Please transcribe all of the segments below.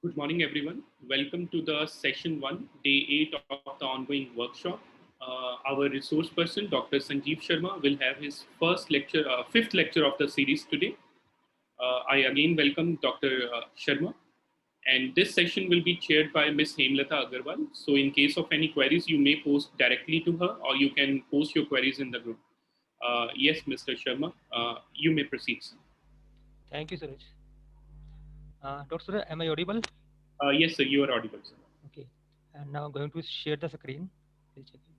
Good morning, everyone. Welcome to the session one, day 8 of the ongoing workshop. Our resource person, Dr. Sanjeev Sharma, will have his fifth lecture of the series today. I again welcome Dr. Sharma, and this session will be chaired by Ms. Hemlata Agarwal. So, in case of any queries, you may post directly to her, or you can post your queries in the group. Yes, Mr. Sharma, you may proceed. Sir. Thank you, Suraj. Dr. Suraj, am I audible? Yes, sir, you are audible, sir. Okay. And now I'm going to share the screen. Please check it.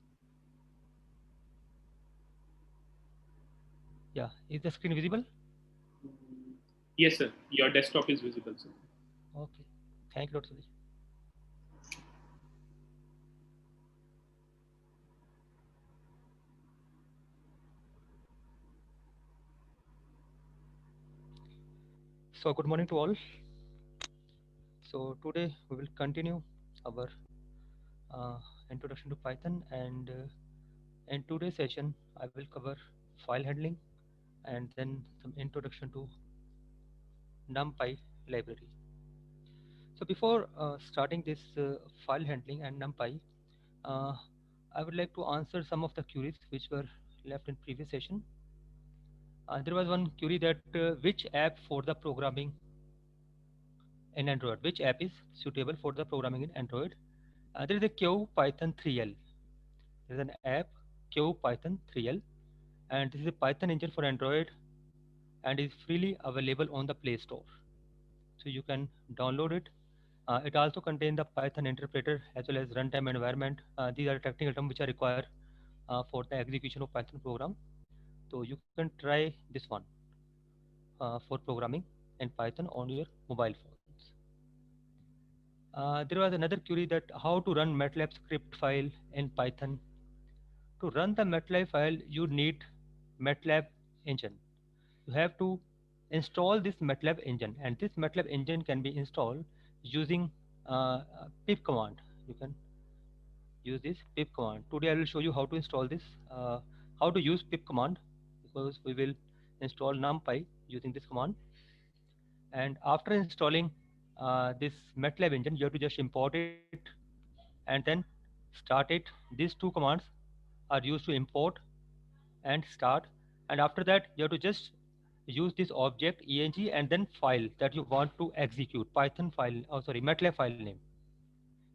Yeah, is the screen visible? Yes, sir, your desktop is visible, sir. Okay. Thank you, Dr. Suraj. So, good morning to all. So, today we will continue our uh, introduction to Python, and in today's session, I will cover file handling and then some introduction to NumPy library. So, before starting this file handling and NumPy, uh, I would like to answer some of the queries which were left in previous session. There was one query that which app for the programming in Android, which app is suitable for the programming in Android? There is a Q Python 3L. There is an app Q Python 3L, and this is a Python engine for Android and is freely available on the Play Store. So you can download it. It also contains the Python interpreter as well as runtime environment. These are technical terms which are required for the execution of Python program. So you can try this one for programming in Python on your mobile phones. There was another query that how to run MATLAB script file in Python. To run the MATLAB file, you need MATLAB engine. You have to install this MATLAB engine, and this MATLAB engine can be installed using pip command. You can use this pip command. Today I will show you how to install this, how to use pip command, because we will install NumPy using this command. And after installing this MATLAB engine, you have to just import it and then start it. These two commands are used to import and start, and after that you have to just use this object eng and then file that you want to execute Python file, oh sorry, MATLAB file name.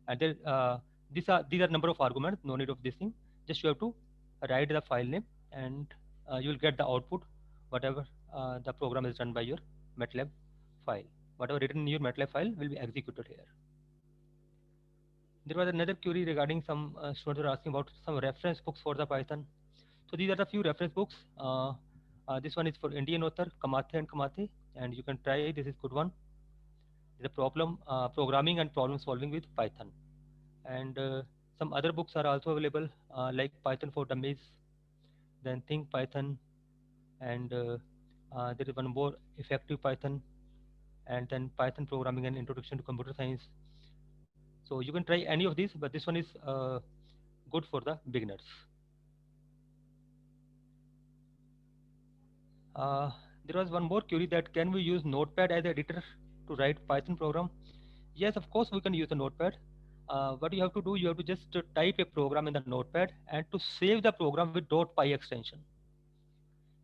And there these are number of arguments, no need of this thing. Just you have to write the file name, and you will get the output whatever the program is done by your MATLAB file. Whatever written in your MATLAB file will be executed here. There was another query regarding some students were asking about some reference books for the Python. So these are the few reference books. This one is for Indian author Kamathe and Kamathe, and you can try. This is good one. The problem programming and problem solving with Python, and some other books are also available like Python for Dummies, then Think Python, and there is one more Effective Python, and then Python programming and Introduction to Computer Science. So you can try any of these, but this one is good for the beginners. Uh, there was one more query that can we use Notepad as editor to write Python program? Yes, of course we can use the Notepad. What you have to do, you have to just type a program in the Notepad, and to save the program with .py extension.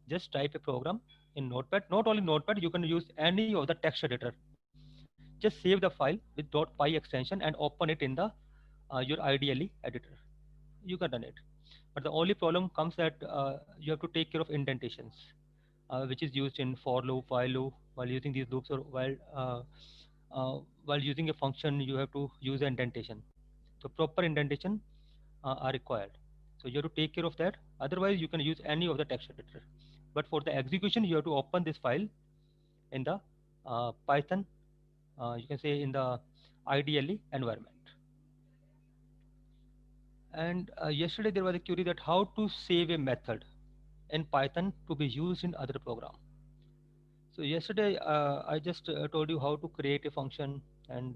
Just type a program in Notepad. Not only Notepad, you can use any of the text editor. Just save the file with .py extension and open it in the your IDLE editor. You can run it. But the only problem comes that you have to take care of indentations, which is used in for loop, while loop. While using these loops, or while using a function, you have to use an indentation. So proper indentation are required. So you have to take care of that. Otherwise, you can use any of the text editor. But for the execution, you have to open this file in the Python. You can say in the IDLE environment. And yesterday there was a query that how to save a method in Python to be used in other program. So yesterday I just told you how to create a function, and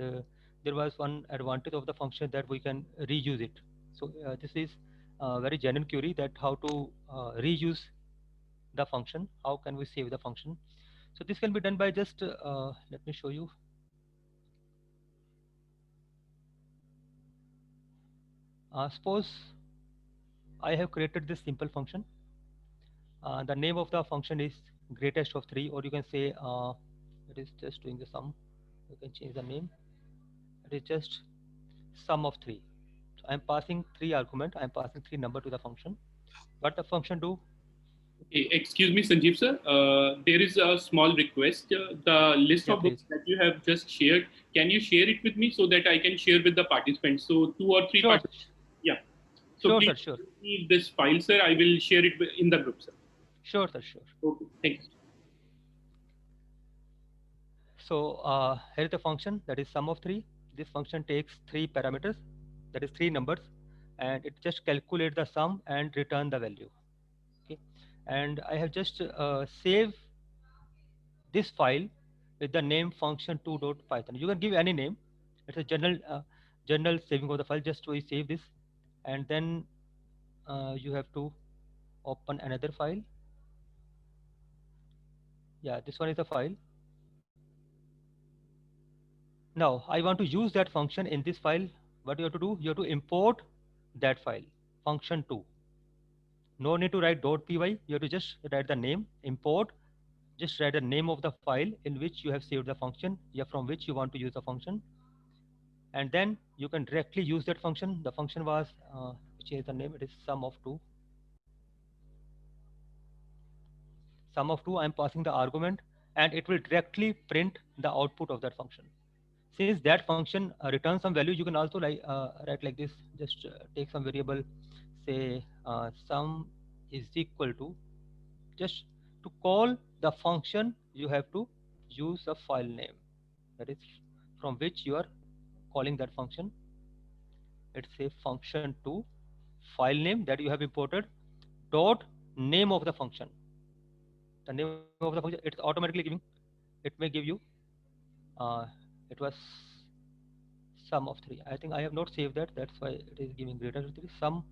there was one advantage of the function that we can reuse it. So this is a very genuine query that how to reuse the function, how can we save the function. So this can be done by just let me show you. Suppose I have created this simple function. The name of the function is greatest of 3, or you can say it is just doing the sum. You can change the name. It is just sum of 3. So I am passing 3 argument. I am passing 3 number to the function. What the function do? Okay, excuse me, Sanjeev sir. There is a small request. The list Yeah, of please. books that you have just shared, can you share it with me so that I can share with the participants? So 2 or 3 Sure, participants. Yeah. So sure, please sir, sure, give me this file, sir. I will share it in the group, sir. sure, sir, sure. Okay. Thank you. So here is the function, that is sum of 3. This function takes 3 parameters, that is 3 numbers, and it just calculates the sum and return the value. Okay, and I have just saved this file with the name function2.python. You can give any name. It's a general saving of the file. Just to save this, and then you have to open another file. Yeah, this one is the file. Now I want to use that function in this file. What you have to do? You have to import that file, function2. No need to write .py. You have to just write the name, import. Just write the name of the file in which you have saved the function, yeah, from which you want to use the function, and then you can directly use that function. The function was change the name. It is sum of 2. Sum of 2. I am passing the argument, and it will directly print the output of that function. Since that function returns some value, you can also write like this. Just take some variable, say sum is equal to, just to call the function you have to use a file name, that is from which you are calling that function. Let's say function2 file name that you have imported dot name of the function. The name of the function, it's automatically giving, it may give you it was sum of 3. I think I have not saved that, that's why it is giving greater than 3, sum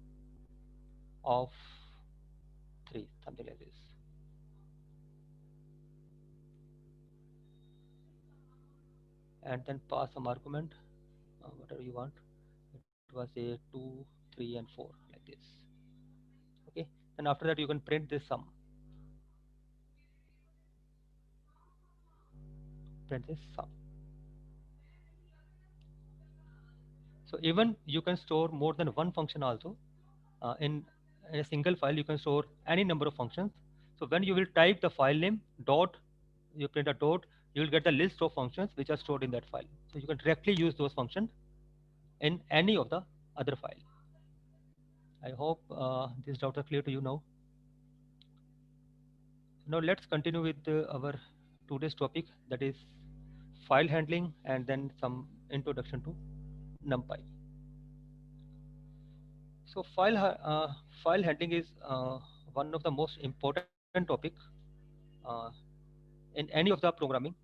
of 3, something like this. And then pass some argument, whatever you want. It was a 2, 3 and 4, like this. Okay, and after that you can print this sum, print this sum. So even you can store more than one function also. In a single file you can store any number of functions. So when you will type the file name dot, you print a dot, you will get the list of functions which are stored in that file. So you can directly use those functions in any of the other file. I hope these doubts are clear to you now. Now let's continue with our today's topic, that is file handling, and then some introduction to NumPy. So file handling is one of the most important topic uh, in any of the programming.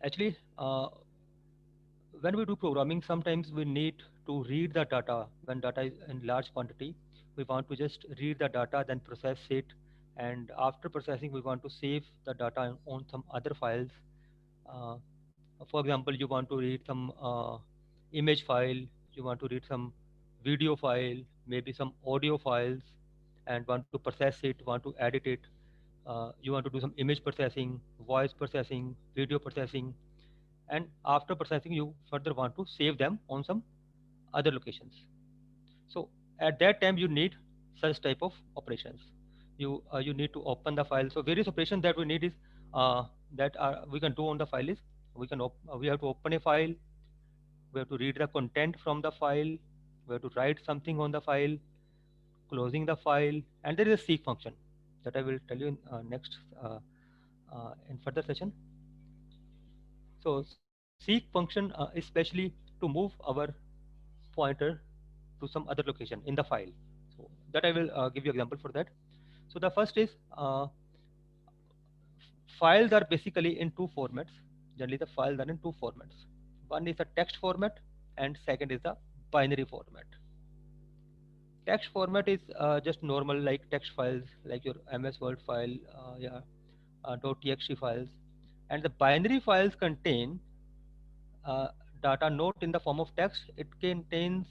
Actually, when we do programming, sometimes we need to read the data. When data is in large quantity, we want to just read the data, then process it, and after processing, we want to save the data on some other files. Uh, for example, you want to read some image file, you want to read some video file, maybe some audio files, and want to process it, want to edit it. You want to do some image processing, voice processing, video processing, and after processing, you further want to save them on some other locations. So at that time, you need such type of operations. You need to open the file. So various operations that we need is that are we can do on the file is we have to open a file, we have to read the content from the file, we have to write something on the file, closing the file, and there is a seek function that I will tell you in next in further session. So seek function especially to move our pointer to some other location in the file. So that I will give you example for that. So the first is files are basically in two formats. Generally, the files are in two formats. One is a text format, and second is the binary format. Text format is just normal like text files, like your MS Word file, yeah, .txt files, and the binary files contain data not in the form of text. It contains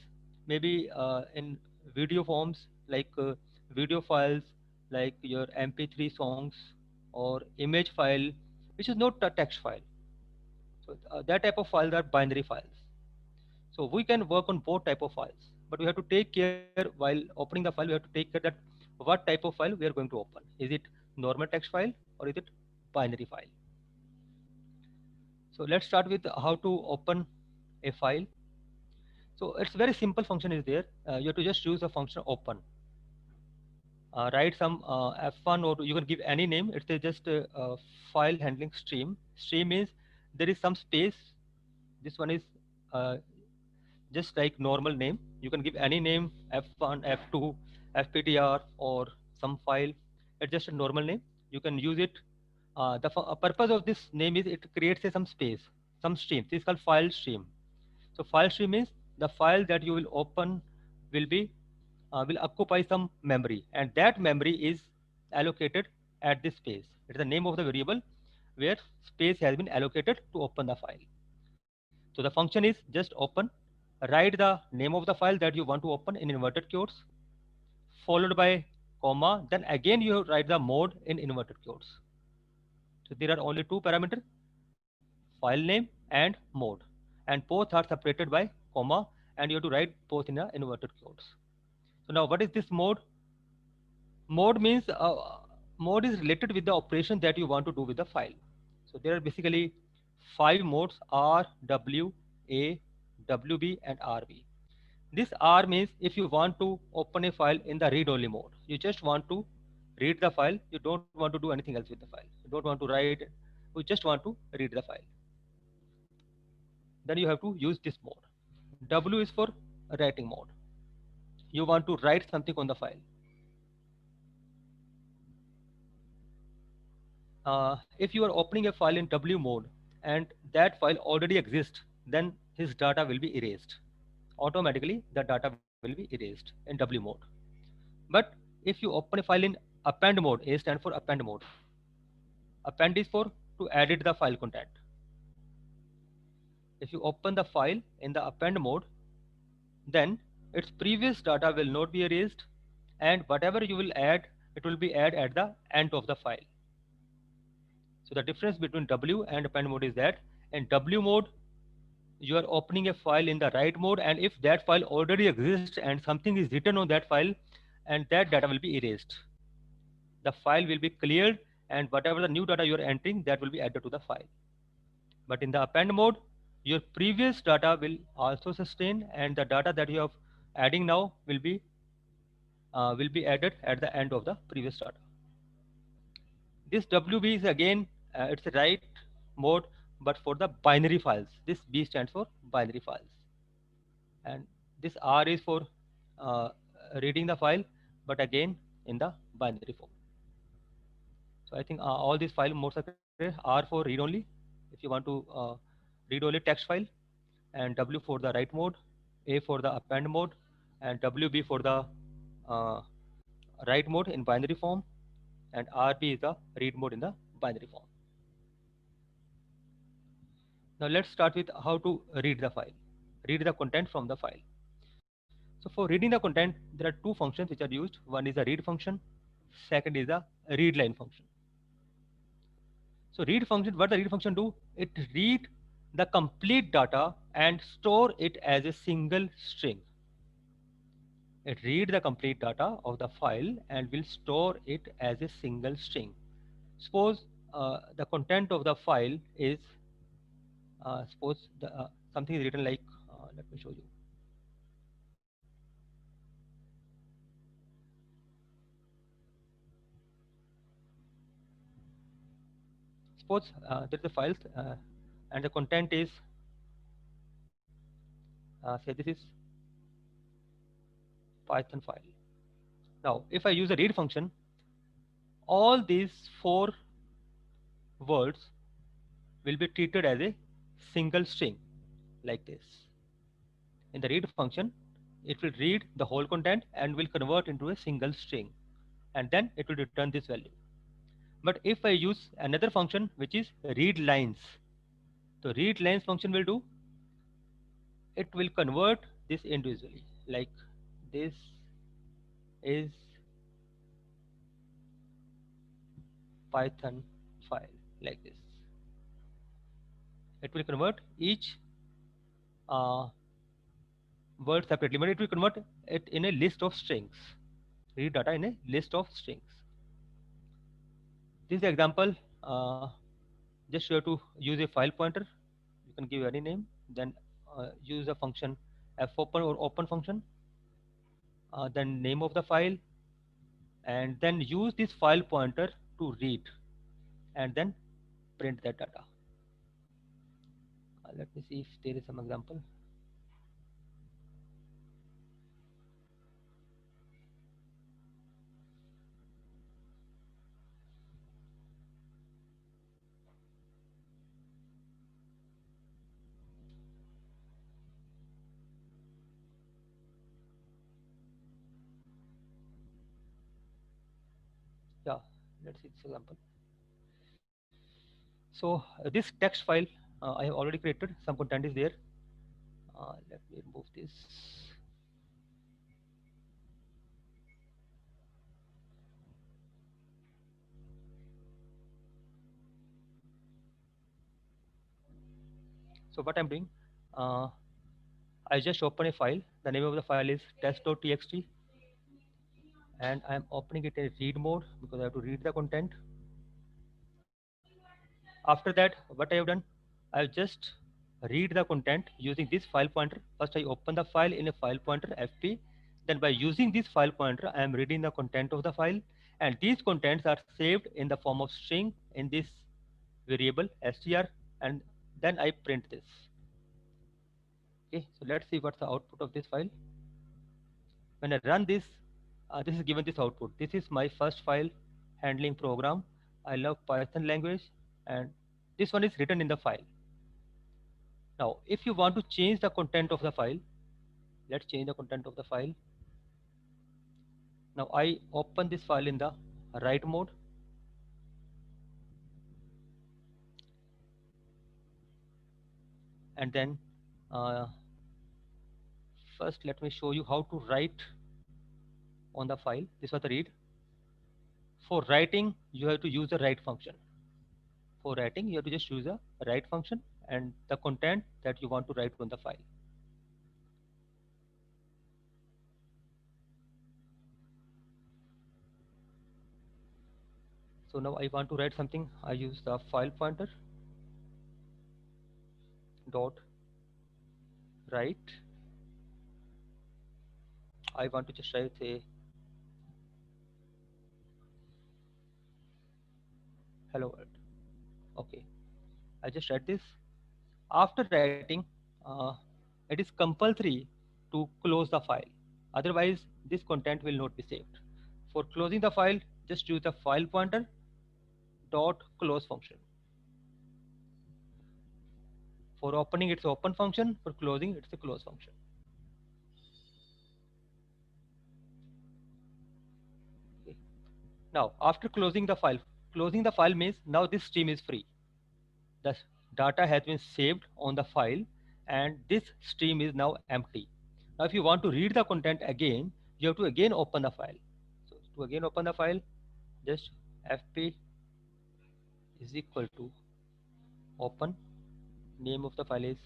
maybe in video forms like video files, like your MP3 songs or image file, which is not a text file. So that type of files are binary files. So we can work on both type of files, but we have to take care while opening the file. We have to take care that what type of file we are going to open. Is it normal text file or is it binary file? So let's start with how to open a file. So it's very simple function is there. You have to just use the function open. Write some F1 or you can give any name. It's just file handling stream. Stream means there is some space. This one is uh, just like normal name. You can give any name, F1, F2, FPTR or some file. It's just a normal name. You can use it. The purpose of this name is it creates some space, some stream. This is called file stream. So file stream means the file that you will open will be will occupy some memory, and that memory is allocated at this space. It is the name of the variable where space has been allocated to open the file. So the function is just open, write the name of the file that you want to open in inverted quotes, followed by comma, then again you write the mode in inverted quotes. So there are only two parameters, file name and mode, and both are separated by comma, and you have to write both in a inverted quotes. So now what is this mode? Mode is related with the operation that you want to do with the file. So there are basically 5 modes: R, W, A, WB and RB. This R means if you want to open a file in the read-only mode, you just want to read the file, you don't want to do anything else with the file. You don't want to write, you just want to read the file. Then you have to use this mode. W is for writing mode. You want to write something on the file. If you are opening a file in W mode and that file already exists, then his data will be erased. Automatically, the data will be erased in W mode. But if you open a file in append mode, A stands for append mode. Append is for to edit the file content. If you open the file in the append mode, then its previous data will not be erased, and whatever you will add, it will be added at the end of the file. So the difference between W and append mode is that in W mode, you are opening a file in the write mode, and if that file already exists and something is written on that file, and that data will be erased. The file will be cleared, and whatever the new data you are entering, that will be added to the file. But in the append mode, your previous data will also sustain, and the data that you are adding now will be added at the end of the previous data. This WB is again it's a write mode, but for the binary files. This B stands for binary files, and this R is for uh, reading the file, but again in the binary form. So I think all these file modes are clear. R for read only, if you want to read only text file, and W for the write mode, A for the append mode, and WB for the uh, write mode in binary form, and RB is the read mode in the binary form. Now let's start with how to read the file, read the content from the file. So for reading the content, there are two functions which are used. One is the read function, second is the read line function. So read function, what the read function do? It read the complete data and store it as a single string. It read the complete data of the file and will store it as a single string. Suppose the content of the file is suppose something is written like let me show you. Suppose there is a file and the content is say this is Python file. Now if I use a read function, all these 4 words will be treated as a single string like this. In the read function, it will read the whole content and will convert into a single string, and then it will return this value. But if I use another function which is read lines, so read lines function will do, it will convert this individually. Like this is Python file, like this. It will convert each uh, word separately, but it will convert it in a list of strings. Read data in a list of strings. This is the example. Just you have to use a file pointer. You can give any name. Then use a function fopen or open function. Then name of the file, and then use this file pointer to read, and then print that data. Let me see if there is some example. Yeah, let's see this example. So this text file I have already created. Some content is there. Let me remove this. So what I'm doing, I just open a file. The name of the file is test.txt, and I'm opening it in read mode because I have to read the content. After that, what I have done, I'll just read the content using this file pointer. First, I open the file in a file pointer fp. Then by using this file pointer, I am reading the content of the file, and these contents are saved in the form of string in this variable str, and then I print this. Okay, so let's see what's the output of this file. When I run this, this is given this output. This is my first file handling program. I love Python language, and this one is written in the file. Now, if you want to change the content of the file, let's change the content of the file. Now, I open this file in the write mode. And then first, let me show you how to write on the file. This was the read. For writing, you have to use the write function. For writing, you have to just use a write function and the content that you want to write on the file. So now I want to write something. I use the file pointer dot write. I want to just write a hello world. Okay, I just write this. After writing, uh, it is compulsory to close the file. Otherwise, this content will not be saved. For closing the file, just use the file pointer dot close function. For opening, it's open function. For closing, it's a close function. Okay. Now, after closing the file means now this stream is free. The data has been saved on the file, and this stream is now empty. Now, if you want to read the content again, you have to again open the file. So to again open the file, just fp is equal to open. Name of the file is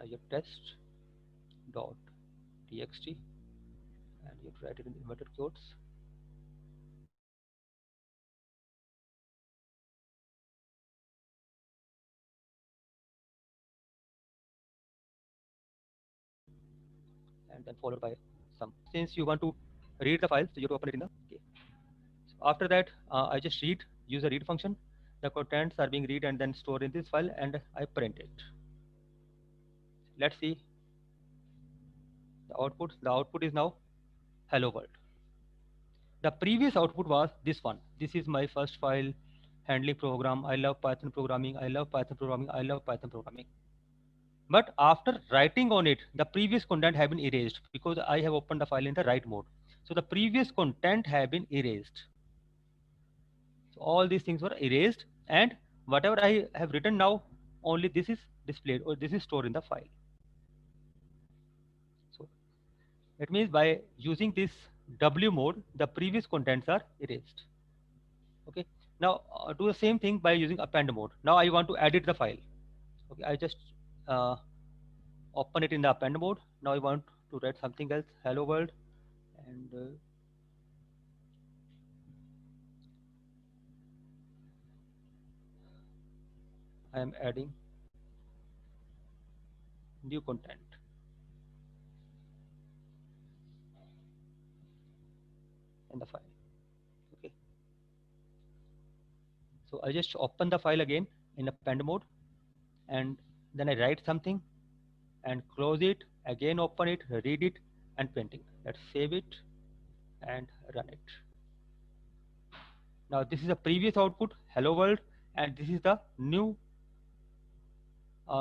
your test dot txt, and you have to write it in inverted quotes. And then followed by some. Since you want to read the file, so you have to open it in the okay. So after that, I just use a read function. The contents are being read and then stored in this file, and I print it. Let's see the output. The output is now hello world. The previous output was this one. This is my first file handling program. I love Python programming. I love Python programming. I love Python programming. But after writing on it, the previous content have been erased because I have opened the file in the write mode. So the previous content have been erased. So all these things were erased, and whatever I have written now, only this is displayed, or this is stored in the file. So it means by using this W mode, the previous contents are erased. Okay. Now do the same thing by using append mode. Now I want to edit the file. Okay, I just uh, open it in the append mode. Now I want to write something else, hello world, and I am adding new content in the file. Okay. So I just open the file again in append mode, and then I write something and close it, again open it, read it, and painting. Let's save it and run it. Now this is the previous output, hello world, and this is the new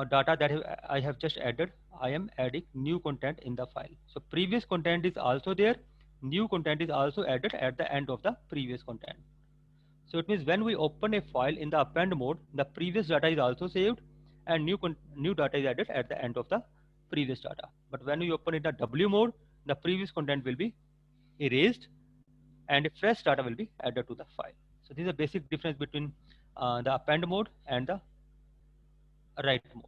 data that I have just added. I am adding new content in the file. So previous content is also there, new content is also added at the end of the previous content. So it means when we open a file in the append mode, the previous data is also saved, and new data is added at the end of the previous data. But when we open in the W mode, the previous content will be erased and a fresh data will be added to the file. So this is a basic difference between the append mode and the write mode.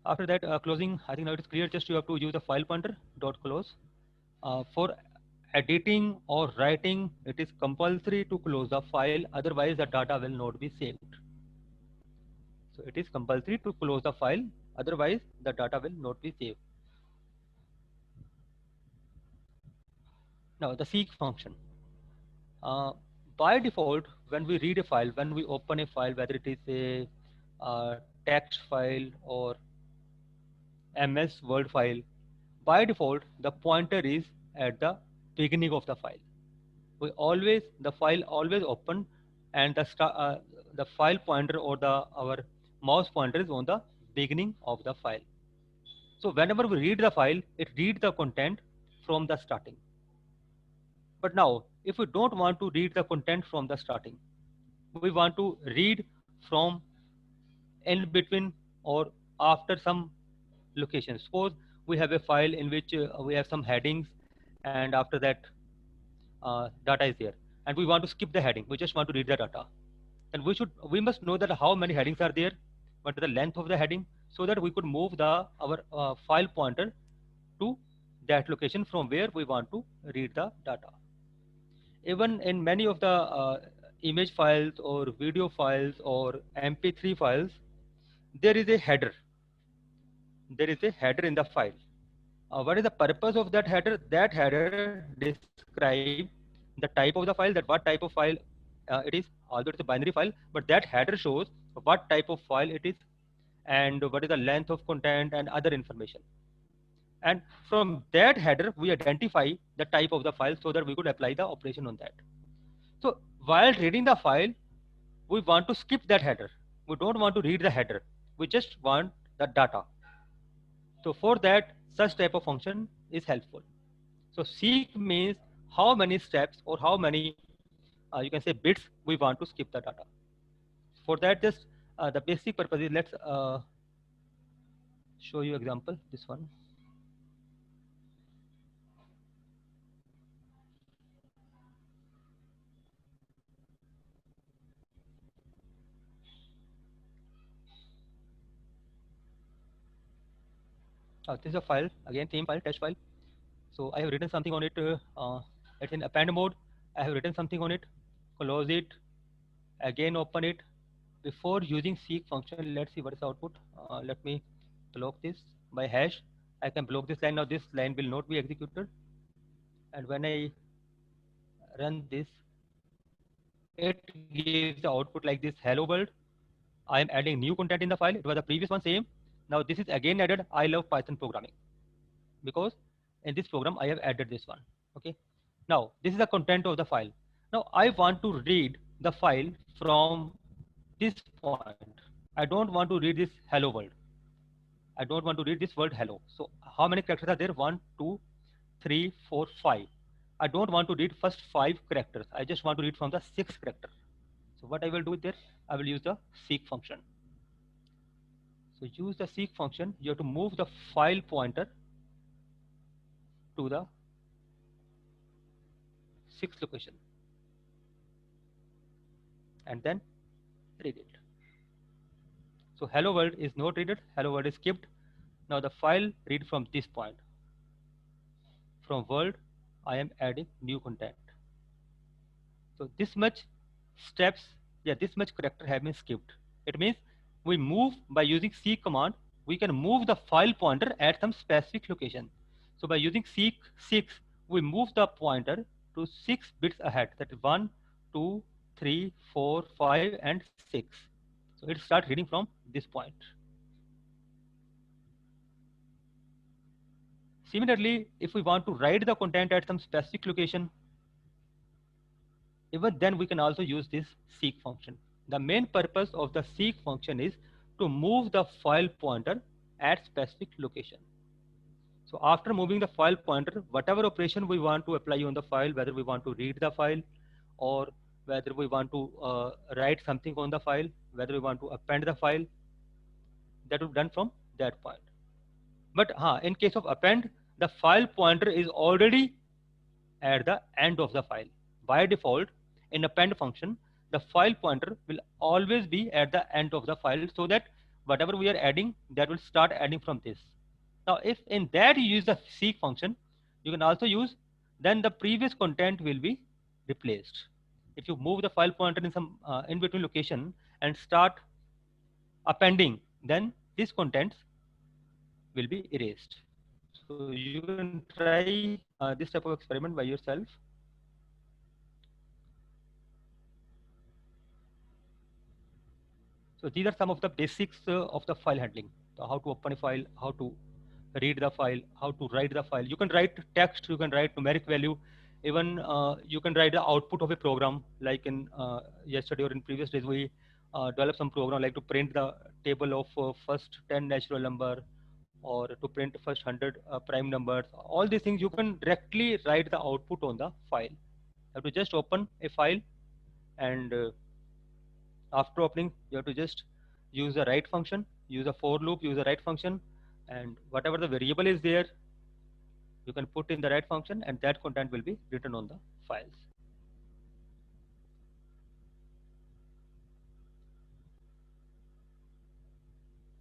After that, closing, I think now it is clear. Just you have to use the file pointer dot close. For editing or writing, it is compulsory to close the file, otherwise the data will not be saved. So it is compulsory to close the file, otherwise the data will not be saved. Now the seek function. By default, when we read a file, when we open a file, whether it is a text file or MS Word file, by default the pointer is at the beginning of the file. The file always open, and the file pointer or our mouse pointer is on the beginning of the file. So whenever we read the file, it reads the content from the starting. But now, if we don't want to read the content from the starting, we want to read from in between or after some location. Suppose we have a file in which we have some headings, and after that data is there, and we want to skip the heading. We just want to read the data. Then we must know that how many headings are there, what is the length of the heading, so that we could move our file pointer to that location from where we want to read the data. Even in many of the image files or video files or MP3 files, there is a header. There is a header in the file. What is the purpose of that header? That header describes the type of the file, that what type of file it is, although it's a binary file, but that header shows what type of file it is and what is the length of content and other information. And from that header, we identify the type of the file so that we could apply the operation on that. So while reading the file, we want to skip that header. We don't want to read the header. We just want the data. So for that, such type of function is helpful. So seek means how many steps or how many, you can say bits we want to skip the data. For that, just the basic purpose is, let's show you example, this one. This is a file, again theme file, test file. So I have written something on it. It's in append mode. I have written something on it. Close it. Again open it. Before using seek function, let's see what is the output. Let me block this by hash. I can block this line. Now this line will not be executed. And when I run this, it gives the output like this: hello world. I am adding new content in the file. It was the previous one, same. Now this is again added. I love Python programming, because in this program I have added this one. Okay. Now this is the content of the file. Now I want to read the file from this point. I don't want to read this hello world. I don't want to read this word hello. So how many characters are there? 1, 2, 3, 4, 5. I don't want to read first 5 characters. I just want to read from the 6th character. So what I will do there, I will use the seek function. So use the seek function. You have to move the file pointer to the 6th location and then read it. So hello world is not read it. Hello world is skipped. Now the file read from this point. From world, I am adding new content. So this much steps, this much character have been skipped. It means we move by using seek command, we can move the file pointer at some specific location. So by using seek 6, we move the pointer to 6 bits ahead. That is 1, 2, 3, 4, 5, and 6. So it starts reading from this point. Similarly, if we want to write the content at some specific location, even then we can also use this seek function. The main purpose of the seek function is to move the file pointer at specific location. So after moving the file pointer, whatever operation we want to apply on the file, whether we want to read the file or whether we want to write something on the file, whether we want to append the file, that will be done from that point. But in case of append, the file pointer is already at the end of the file. By default, in append function, the file pointer will always be at the end of the file so that whatever we are adding, that will start adding from this. Now, if in that you use the seek function, you can also use, then the previous content will be replaced. If you move the file pointer in some in between location and start appending, then these contents will be erased. So you can try this type of experiment by yourself. So these are some of the basics of the file handling. So how to open a file, how to read the file, how to write the file. You can write text, you can write numeric value, even you can write the output of a program. Like in yesterday or in previous days, we developed some program like to print the table of first 10 natural number or to print first 100 prime numbers. All these things you can directly write the output on the file. You have to just open a file and after opening, you have to just use the write function, use a for loop, use the write function, and whatever the variable is there, you can put in the write function, and that content will be written on the files.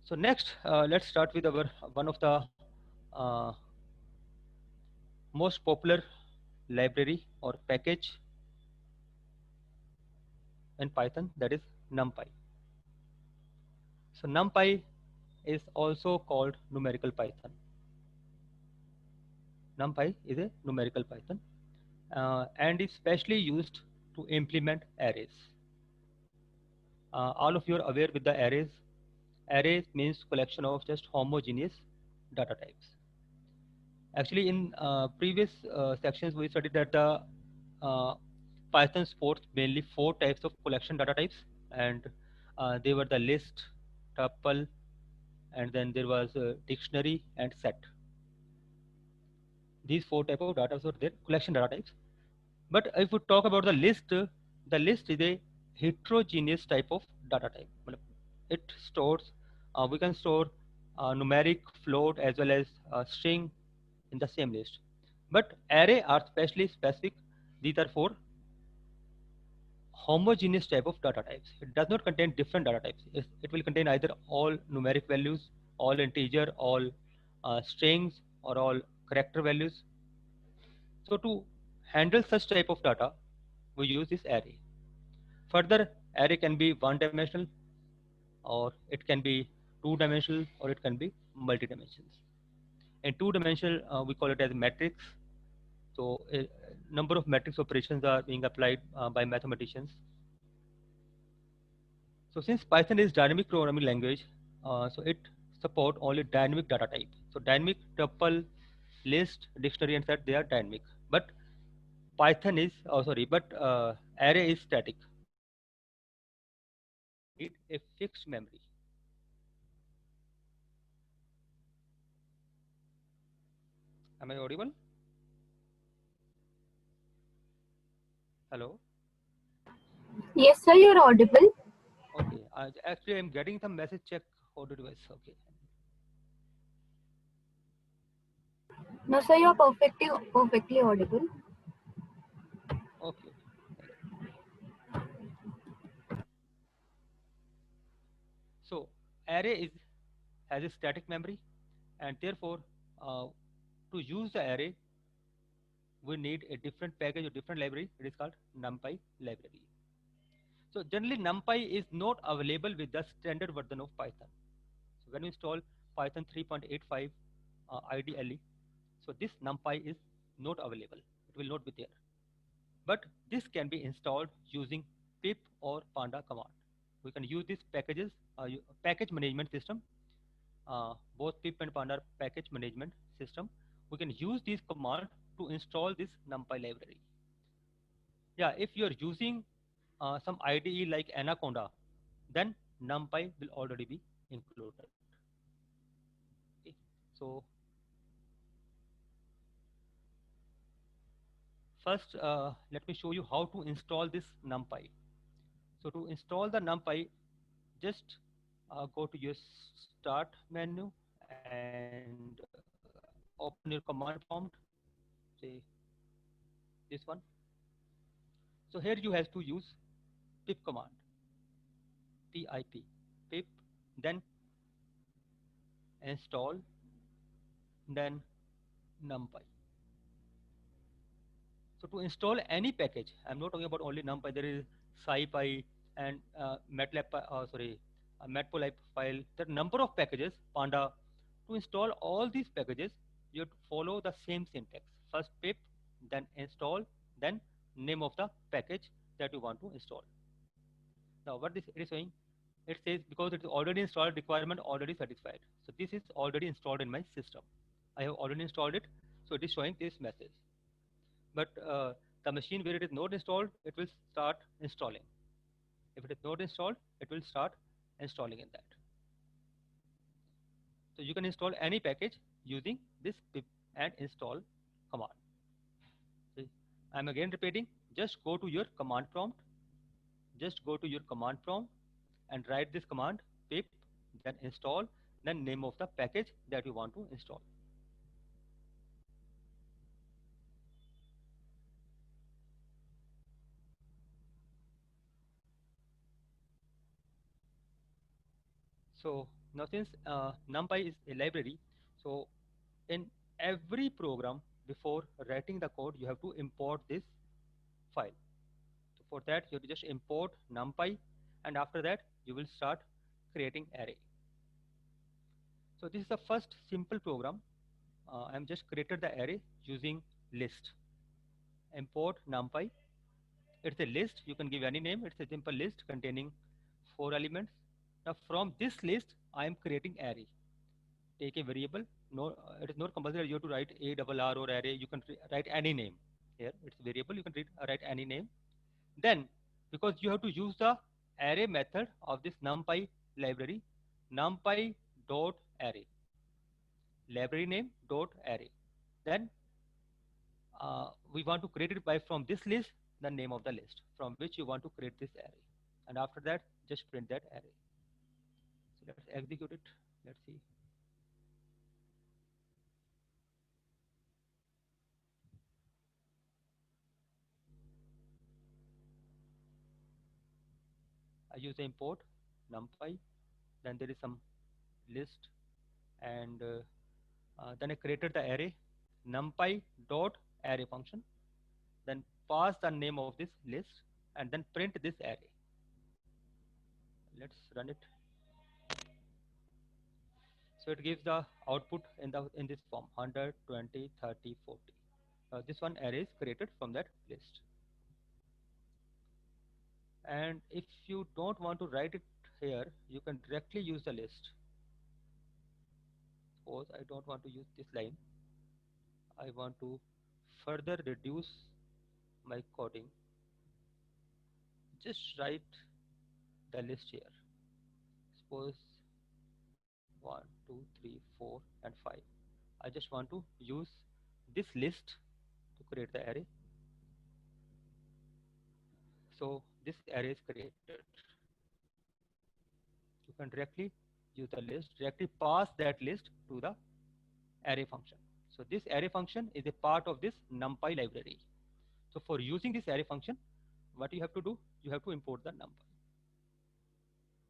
So next, let's start with our one of the uh, most popular library or package in Python, that is NumPy. So NumPy is also called numerical Python. NumPy is a numerical Python and is specially used to implement arrays. All of you are aware with the arrays. Arrays means collection of just homogeneous data types. Actually, in previous sections, we studied that the Python supports mainly 4 types of collection data types, and they were the list, tuple, and then there was dictionary and set. These 4 types of data are there, collection data types. But if we talk about the list is a heterogeneous type of data type. It stores, we can store numeric, float, as well as string in the same list. But array are specially specific. These are for homogeneous type of data types. It does not contain different data types. It will contain either all numeric values, all integer, all strings, or all character values. So to handle such type of data, we use this array. Further, array can be one-dimensional, or it can be two-dimensional, or it can be multi-dimensional. In two-dimensional, we call it as matrix. So a number of matrix operations are being applied by mathematicians. So since Python is dynamic programming language, so it support only dynamic data type. So dynamic, tuple, list, dictionary, and set, they are dynamic. But Python is, array is static. Need a fixed memory. Am I audible? Hello. Yes, sir, you're audible. Okay. Actually, I'm getting some message. Check audio device. Okay. No, sir, you're perfectly audible. Okay. Okay. Thank you. So array is has a static memory, and therefore, uh, to use the array, we need a different package or different library. It is called NumPy library. So generally, NumPy is not available with the standard version of Python. So when you install Python 3.85 IDLE, so this NumPy is not available. It will not be there. But this can be installed using pip or panda command. We can use these packages, package management system, both pip and panda package management system. We can use these commands to install this NumPy library. Yeah, if you are using some IDE like Anaconda, then NumPy will already be included. Okay. So first, let me show you how to install this NumPy. So to install the NumPy, just go to your start menu and open your command prompt, say this one. So here you have to use pip command, pip, pip, then install, then NumPy. So to install any package, I'm not talking about only NumPy. There is SciPy and MATLAB, Matplotlib file. There are number of packages. Panda. To install all these packages, you have to follow the same syntax. First pip, then install, then name of the package that you want to install. Now what this it is saying? It says because it is already installed, requirement already satisfied. So this is already installed in my system. I have already installed it, so it is showing this message. But the machine where it is not installed, it will start installing. If it is not installed, it will start installing in that. So you can install any package using this pip and install command. So I'm again repeating, just go to your command prompt, just go to your command prompt and write this command pip, then install, then name of the package that you want to install. So now since NumPy is a library, so in every program before writing the code, you have to import this file. So for that, you have to just import NumPy, and after that, you will start creating array. So this is the first simple program. I'm just created the array using list. Import NumPy. It's a list. You can give any name. It's a simple list containing 4 elements. Now from this list, I am creating array. Take a variable. No, it is not compulsory you have to write ARR or array. You can write any name. Here it's variable. You can write any name. Then, because you have to use the array method of this NumPy library, NumPy dot array, library name dot array. Then we want to create it by from this list the name of the list from which you want to create this array, and after that just print that array. So let's execute it. Let's see. I use the import NumPy, then there is some list, and then I created the array NumPy dot array function, then pass the name of this list, and then print this array. Let's run it. So it gives the output in this form 100, 20, 30, 40. This one array is created from that list. And if you don't want to write it here, you can directly use the list. Suppose I don't want to use this line. I want to further reduce my coding. Just write the list here. Suppose 1, 2, 3, 4, and 5. I just want to use this list to create the array. So this array is created. You can directly use the list, directly pass that list to the array function. So this array function is a part of this NumPy library. So for using this array function, what you have to do, you have to import the NumPy.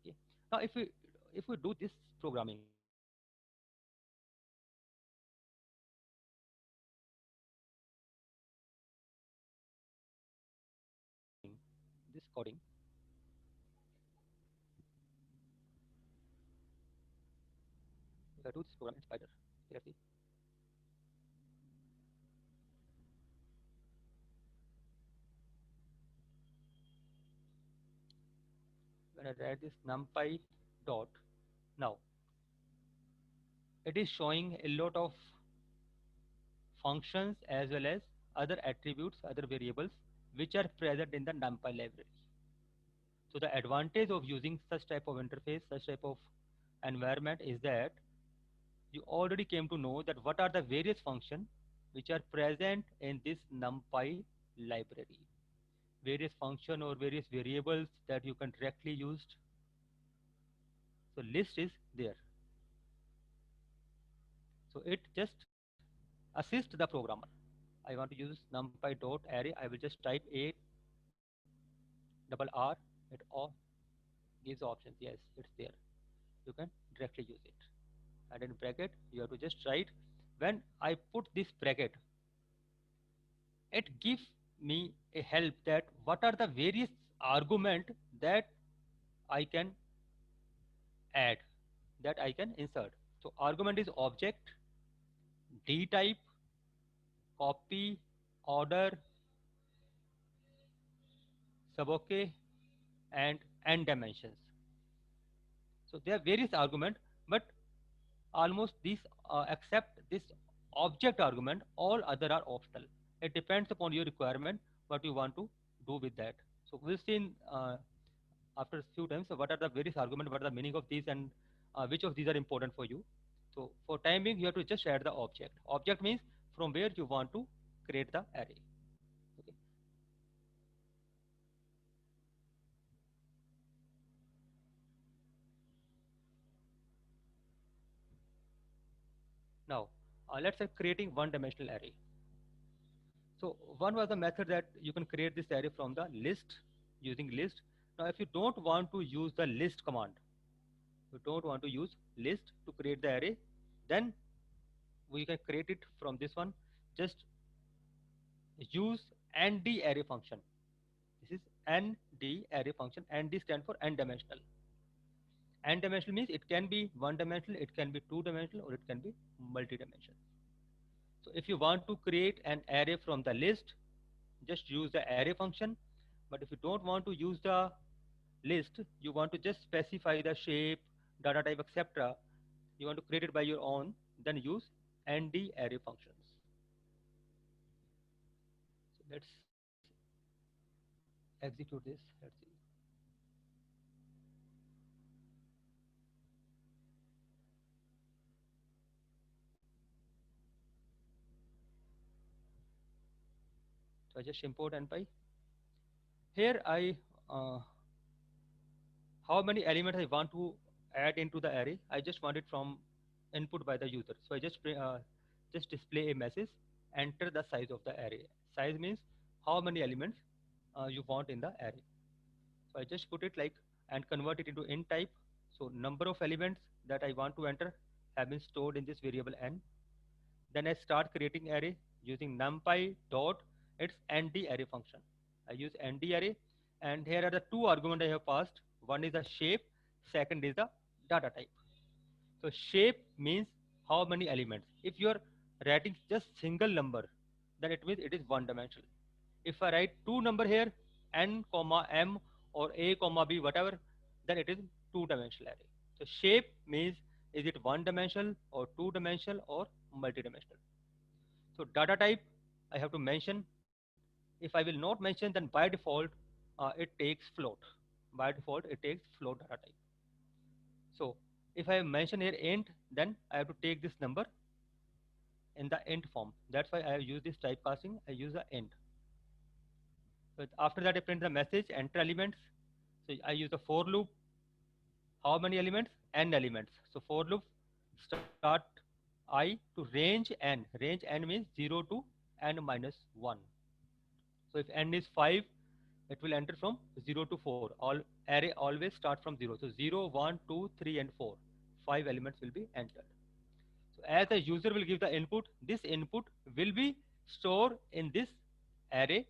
Okay. Now if we do this programming, this coding, if I do this program in Spider, let's see. When I write this NumPy dot, now it is showing a lot of functions as well as other attributes, other variables which are present in the NumPy library. So the advantage of using such type of interface, such type of environment is that you already came to know that what are the various functions which are present in this NumPy library. Various function or various variables that you can directly use. So list is there. So it just assists the programmer. I want to use NumPy dot array. I will just type a double R. It all gives options. Yes, it's there. You can directly use it. And in bracket, you have to just write. When I put this bracket, it gives me a help that what are the various argument that I can add, that I can insert. So argument is object, D type, copy, order, suboke, and n dimensions. So there are various argument, but almost these except this object argument, all other are optional. It depends upon your requirement what you want to do with that. So we'll see in, after a few times what are the various arguments, what are the meaning of these, and which of these are important for you. So for time being, you have to just add the object. Object means from where you want to create the array. Okay. Now let's say creating one-dimensional array. So one was the method that you can create this array from the list using list. Now if you don't want to use the list command, you don't want to use list to create the array, then we can create it from this one. Just use nd array function. This is nd array function. Nd stands for n dimensional. N dimensional means it can be one dimensional, it can be two dimensional, or it can be multi-dimensional. So if you want to create an array from the list, just use the array function. But if you don't want to use the list, you want to just specify the shape, data type, etc. You want to create it by your own, then use nd array functions. So let's execute this. Let's see. So I just import NumPy. Here how many elements I want to add into the array. I just want it from input by the user. So I just display a message, enter the size of the array. Size means how many elements you want in the array. So I just put it like and convert it into int type. So number of elements that I want to enter have been stored in this variable n. Then I start creating array using numpy dot its nd array function. I use nd array, and here are the two arguments I have passed. One is the shape, second is the data type. So shape means how many elements. If you are writing just single number, then it means it is one dimensional. If I write two number here, n comma m or a comma b, whatever, then it is two dimensional array. So shape means is it one dimensional or two dimensional or multi-dimensional. So data type I have to mention. If I will not mention, then by default it takes float. By default it takes float data type. So if I mention here int, then I have to take this number in the int form. That's why I use this typecasting. I use the int. So after that, I print the message, enter elements. So I use the for loop. How many elements? N elements. So for loop start I to range n. Range n means 0 to n minus 1. So if n is 5, it will enter from 0 to 4. All array always start from 0. So 0, 1, 2, 3, and 4. 5 elements will be entered. So as the user will give the input, this input will be stored in this array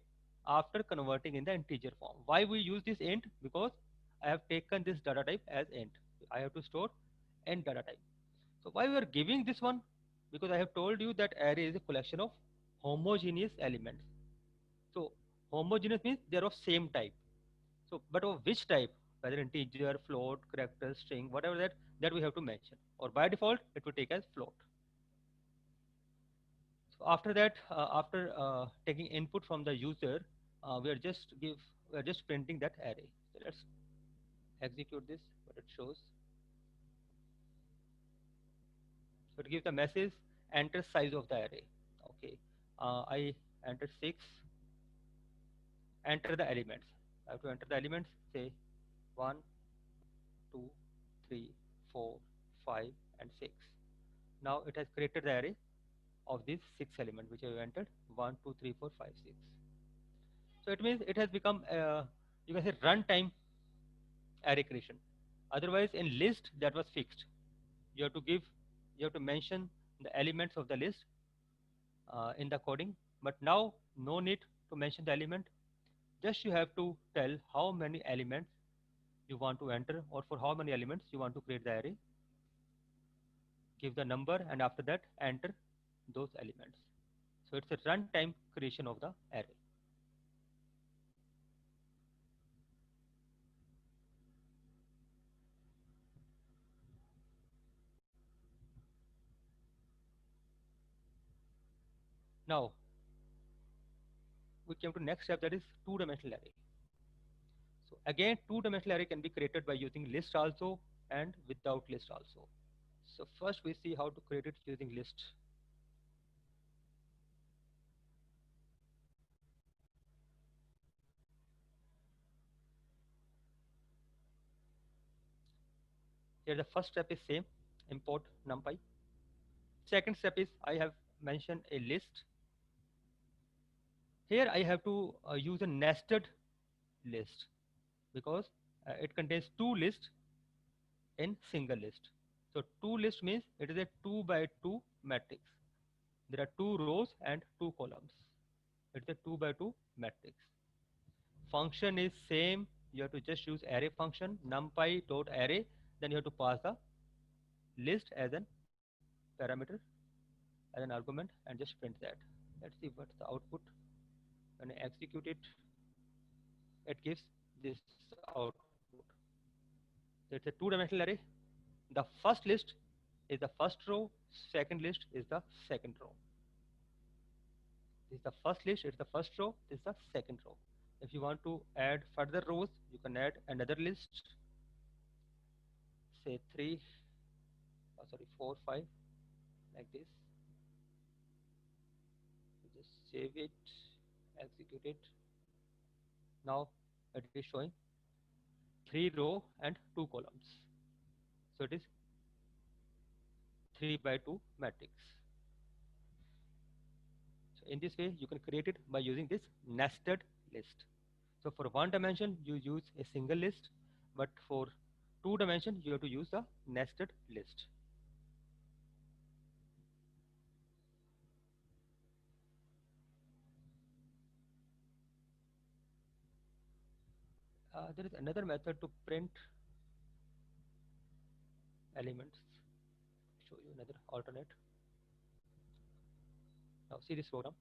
after converting in the integer form. Why we use this int? Because I have taken this data type as int. I have to store int data type. So why we are giving this one? Because I have told you that array is a collection of homogeneous elements. So homogeneous means they are of same type. So but of which type? Whether integer, float, character, string, whatever that we have to mention. Or by default, it will take as float. So after that, after taking input from the user, we are just printing that array. So let's execute this. What it shows. So it gives the message enter size of the array. Okay, I enter 6. Enter the elements. I have to enter the elements. Say 1, 2, 3, 4, 5, and 6. Now it has created the array of these 6 elements which I have entered 1, 2, 3, 4, 5, 6. So it means it has become you can say runtime array creation. Otherwise, in list that was fixed. You have to give, you have to mention the elements of the list in the coding. But now, no need to mention the element. Just you have to tell how many elements you want to enter, or for how many elements you want to create the array. Give the number, and after that, enter those elements. So it's a runtime creation of the array. Now, we came to next step, that is two-dimensional array. So again, two-dimensional array can be created by using list also and without list also. So first we see how to create it using list. Here the first step is same, import numpy. Second step is I have mentioned a list. Here I have to use a nested list because it contains two lists in single list. So two list means it is a 2 by 2 matrix. There are 2 rows and 2 columns. It's a 2 by 2 matrix. Function is same. You have to just use array function numpy dot array. Then you have to pass the list as an parameter, as an argument, and just print that. Let's see what's the output. When I execute it, it gives this output. So it's a two-dimensional array. The first list is the first row, second list is the second row. This is the first list, it's the first row, this is the second row. If you want to add further rows, you can add another list, say 4, 5, like this. You just save it, execute it. Now it is showing 3 row and 2 columns. So it is 3 by 2 matrix. So in this way, you can create it by using this nested list. So for one dimension, you use a single list, but for two dimension, you have to use the nested list. There is another method to print elements. Show you another alternate. Now see this program.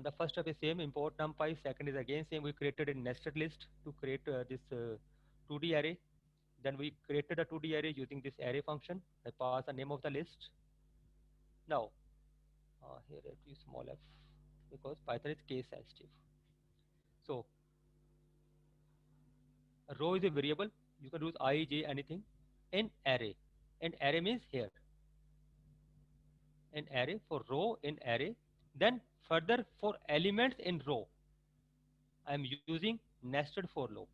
The first step is same, import numpy. Second is again same. We created a nested list to create this 2D array. Then we created a 2D array using this array function. I pass the name of the list. Now here I have to use small f because Python is case sensitive. So a row is a variable. You can use I, j, anything in array. And array means here. In array for row in array. Then further for elements in row, I'm using nested for loop.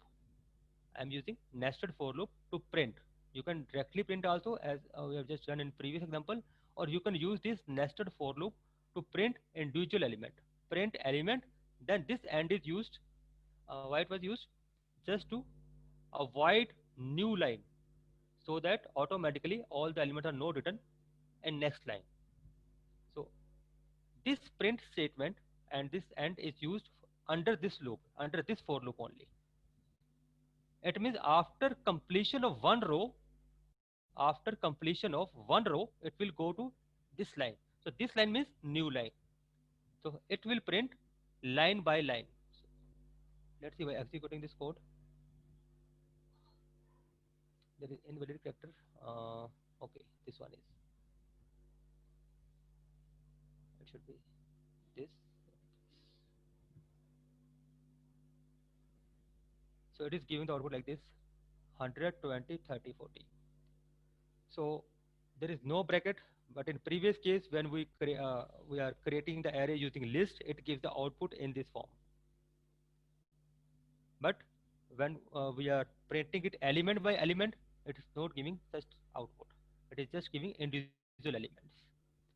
I'm using nested for loop to print. You can directly print also, as we have just done in previous example, or you can use this nested for loop to print individual element. Print element, then this AND is used. Why it was used? Just to avoid new line, so that automatically all the elements are not written in next line. So this print statement and this AND is used under this loop, under this for loop only. It means after completion of one row, after completion of one row, it will go to this line. So this line means new line. So it will print line by line. So let's see by executing this code. There is invalid character. Okay, this one is. It should be this. So it is giving the output like this: 100, 20, 30, 40. So there is no bracket, but in previous case when we are creating the array using list, it gives the output in this form. But when we are printing it element by element, it is not giving such output. It is just giving individual elements.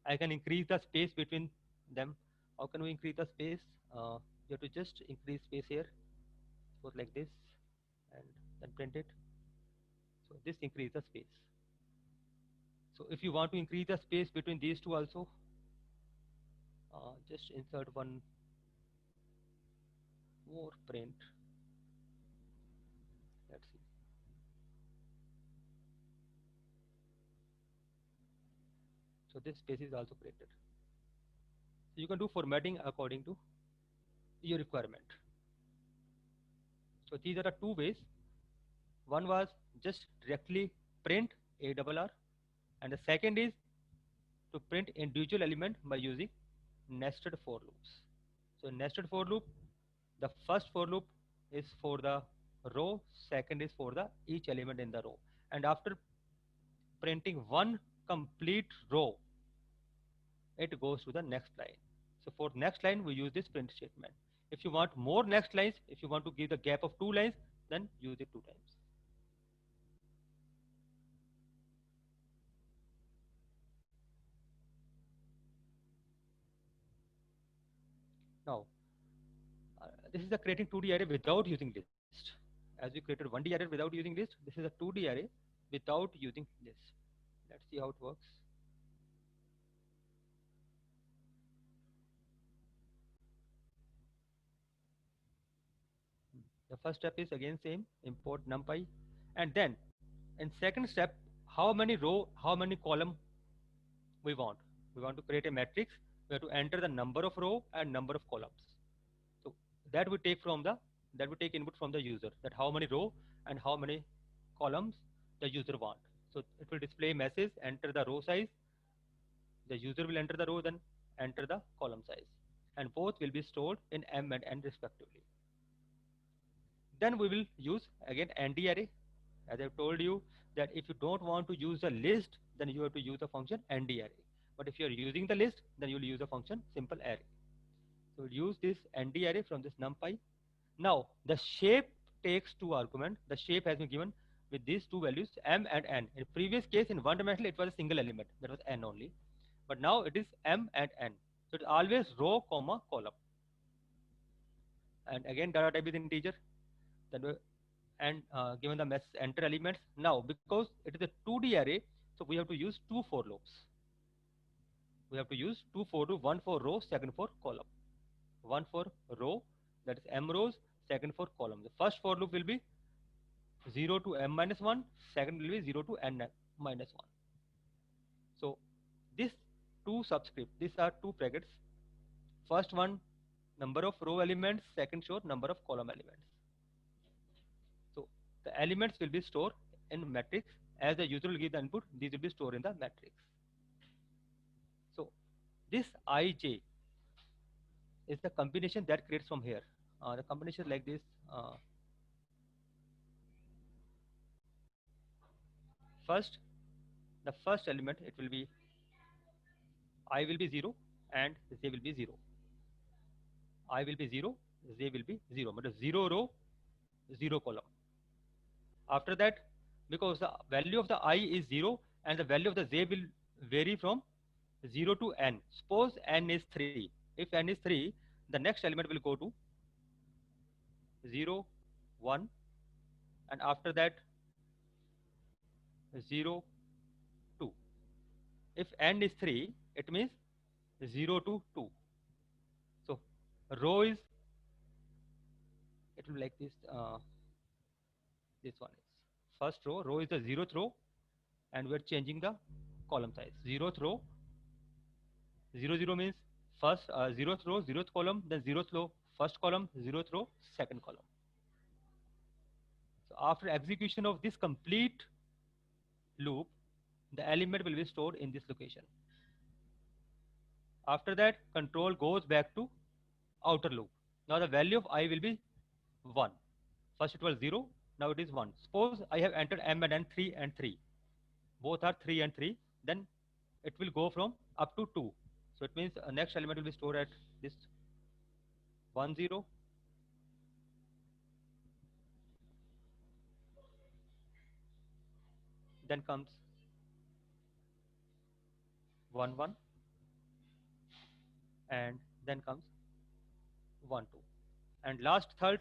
I can increase the space between them. How can we increase the space? You have to just increase space here, suppose like this, and then print it. So this increase the space. So if you want to increase the space between these two also, just insert one more print. Let's see. So this space is also created. So you can do formatting according to your requirement. So these are the two ways. One was just directly print ARR, and the second is to print individual element by using nested for loops. So nested for loop, the first for loop is for the row, second is for the each element in the row. And after printing one complete row, it goes to the next line. So for next line, we use this print statement. If you want more next lines, if you want to give the gap of 2 lines, then use it 2 times. Now, this is the creating 2D array without using list. As we created 1D array without using list, this is a 2D array without using list. Let's see how it works. The first step is again same, import numpy, and then in second step, how many row, how many column we want. We want to create a matrix. We have to enter the number of row and number of columns. So that we take input from the user, that how many row and how many columns the user want. So it will display message, enter the row size. The user will enter the row, then enter the column size, and both will be stored in M and N respectively. Then we will use again ND array. As I've told you that if you don't want to use a list, then you have to use the function ND array. But if you are using the list, then you will use the function simple array. So we'll use this ND array from this numpy. Now the shape takes 2 arguments. The shape has been given with these 2 values, M and N. In previous case, in one dimensional, it was a single element, that was N only. But now it is M and N. So it's always row, comma, column. And again, data type is integer. Then and given the mess enter elements. Now because it is a 2D array, so we have to use 2 for loops. We have to use 2 for loop, one for row, second for column. One for row, that is M rows, second for column. The first for loop will be 0 to M minus 1, second will be 0 to N minus 1. So this 2 subscript, these are 2 brackets. First one, number of row elements, second show number of column elements. So the elements will be stored in matrix. As the user will give the input, these will be stored in the matrix. So this IJ is the combination that creates from here. The combination like this. First, the first element, it will be I will be 0 and J will be 0. I will be 0 j will be 0, but 0 row, 0 column. After that, because the value of the I is 0 and the value of the j will vary from 0 to n. Suppose n is 3. If n is 3, the next element will go to 0, 1, and after that 0, 2. If n is 3, it means 0 to 2. So row is, it will be like this. This one is first row. Row is the 0th row, and we are changing the column size. 0th row, 0, 0 means first 0th row, 0th column, then 0th row, first column, 0th row, second column. So after execution of this complete loop, the element will be stored in this location. After that, control goes back to outer loop. Now the value of I will be 1. First it was 0, now it is 1. Suppose I have entered m and n 3 and 3. Both are 3 and 3. Then it will go from up to 2. So it means next element will be stored at this 1, 0. Then comes 1, 1. And then comes 1, 2. And last third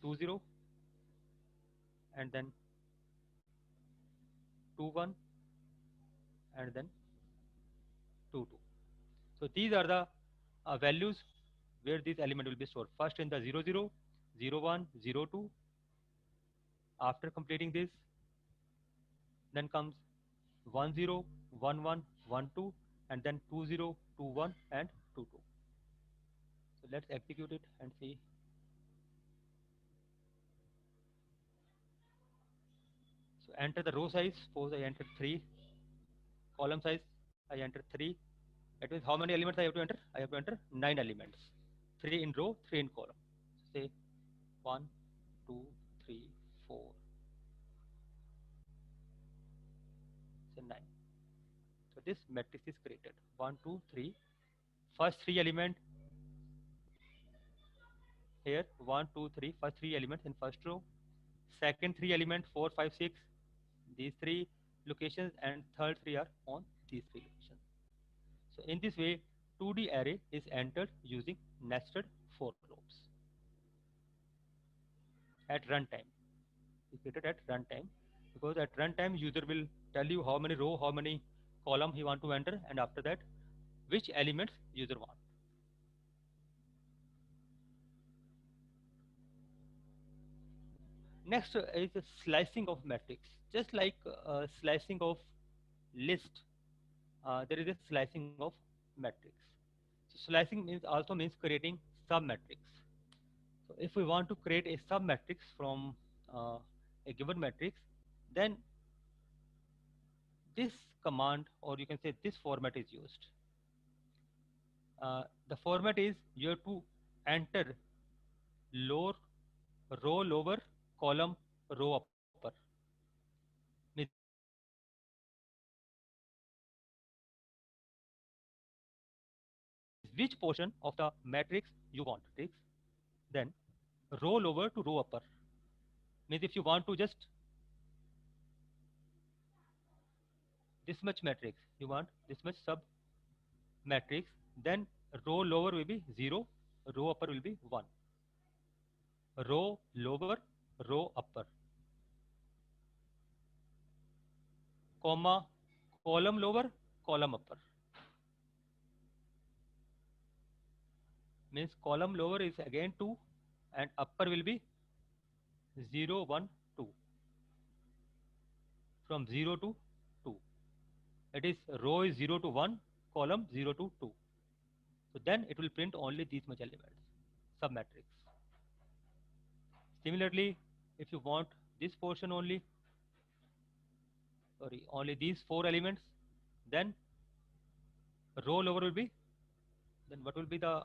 2, 0. And then 2, 1. And then 2, 2. So these are the values where this element will be stored. First in the 0, 0, 0, 1, 0, 2. After completing this, then comes 1, 0, 1, 1, 1, 2, and then 2, 0, 2, 1, and 2, 2. So let's execute it and see. So enter the row size. Suppose I entered 3. Column size, I entered 3. That means how many elements I have to enter? I have to enter 9 elements. 3 in row, 3 in column. So say 1, 2, 3, 4. Say 9. So this matrix is created. 1, 2, 3. First 3 element here. 1, 2, 3. First 3 elements in first row. Second 3 element 4, 5, 6. These 3 locations, and third 3 are on these 3 locations. So in this way, 2D array is entered using nested for loops at runtime. It's created at runtime because at runtime user will tell you how many row, how many column he want to enter, and after that which elements user want. Next is the slicing of matrix. Just like slicing of list, there is a slicing of matrix. So slicing also means creating sub-matrix. So if we want to create a sub-matrix from a given matrix, then this command, or you can say this format is used. The format is you have to enter lower, row lower, column row upper. Means which portion of the matrix you want to create. Then row lower to row upper. Means if you want to just this much matrix, you want this much sub matrix, then row lower will be 0, row upper will be 1. Row lower, row upper, comma, column lower, column upper. Means column lower is again 2 and upper will be 0, 1, 2. From 0 to 2. It is row is 0 to 1, column 0 to 2. So then it will print only these much elements, submatrix. Similarly, if you want this portion only, only these 4 elements, then row lower will be, then what will be the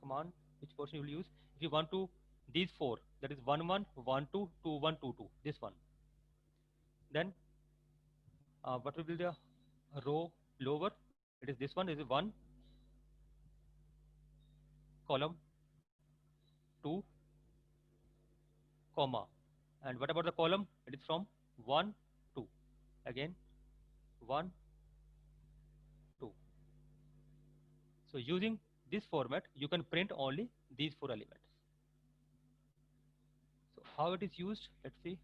command, which portion you will use? If you want to, these 4, that is 1, 1, 1, 2, 2, 1, 2, 2, this one. Then what will be the row lower? It is this one, is 1, column 2, comma. And what about the column? It is from 1, 2. Again, 1, 2. So using this format, you can print only these 4 elements. So how it is used? Let's see.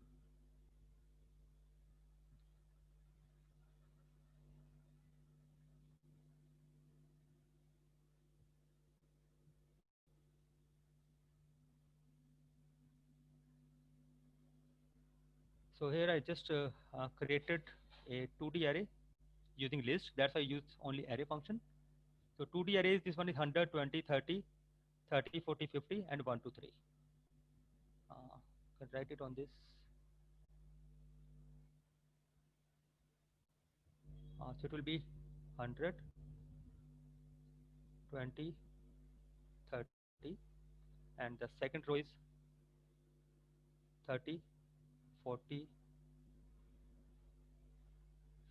So here I just created a 2D array using list. That's why I use only array function. So 2D arrays, this one is 100, 20, 30, 30, 40, 50, and 1, 2, 3. Can write it on this. So it will be 100, 20, 30, and the second row is 30, 40,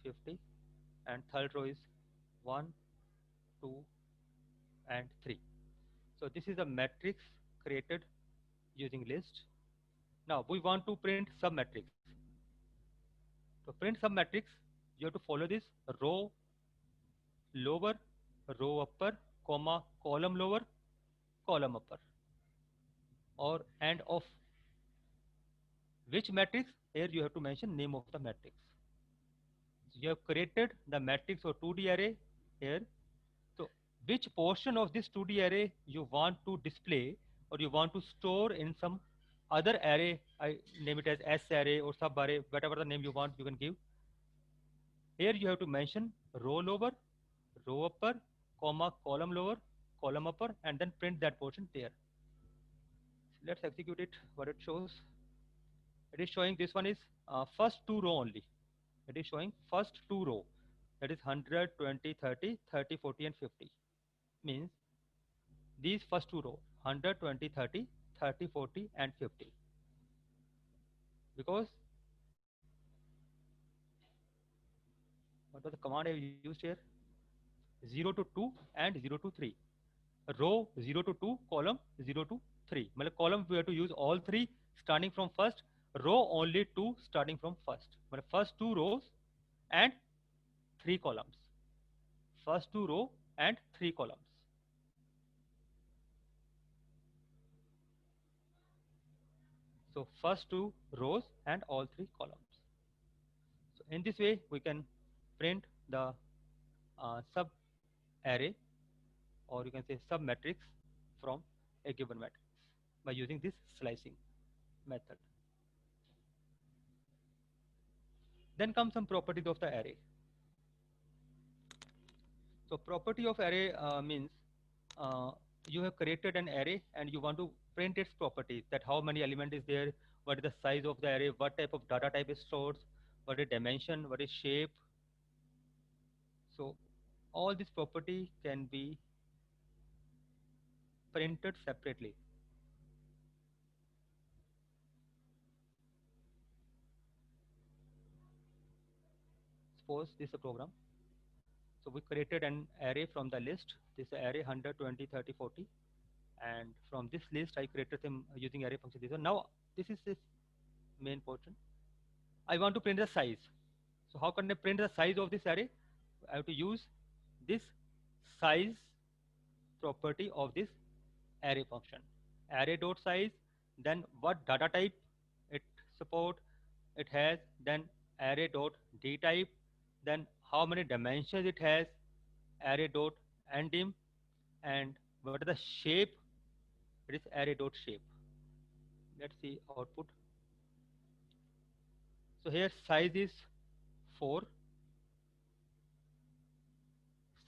50, and third row is 1, 2, and 3. So this is a matrix created using list. Now we want to print submatrix. To print submatrix, you have to follow this row lower, row upper, comma, column lower, column upper, or and of which matrix. Here you have to mention name of the matrix. So you have created the matrix or 2D array here. So which portion of this 2D array you want to display or you want to store in some other array? I name it as S array or sub array, whatever the name you want, you can give. Here you have to mention row lower, row upper, comma, column lower, column upper, and then print that portion there. So let's execute it, what it shows. It is showing this one is first 2 row only. It is showing first 2 row. That is 100, 20, 30, 30, 40, and 50. Means these first 2 row, 100, 20, 30, 30, 40, and 50. Because what was the command I used here? 0 to 2 and 0 to 3. Row 0 to 2, column 0 to 3. Column we have to use all 3 starting from first, row only 2 starting from first. First 2 rows and 3 columns. First 2 row and 3 columns. So first 2 rows and all 3 columns. So in this way we can print the sub array, or you can say sub matrix from a given matrix by using this slicing method. Then comes some properties of the array. So property of array means you have created an array and you want to print its properties, that how many element is there, what is the size of the array, what type of data type is stored, what is dimension, what is shape. So all this property can be printed separately. Suppose this is a program. So we created an array from the list. This is array 100, 20, 30, 40. And from this list, I created them using array function. So now this is this main portion. I want to print the size. So how can I print the size of this array? I have to use this size property of this array function. Array.size, then what data type it support, it has, then array.dtype, then how many dimensions it has, array.ndim, and what is the shape, it is array.shape. Let's see output. So here size is 4.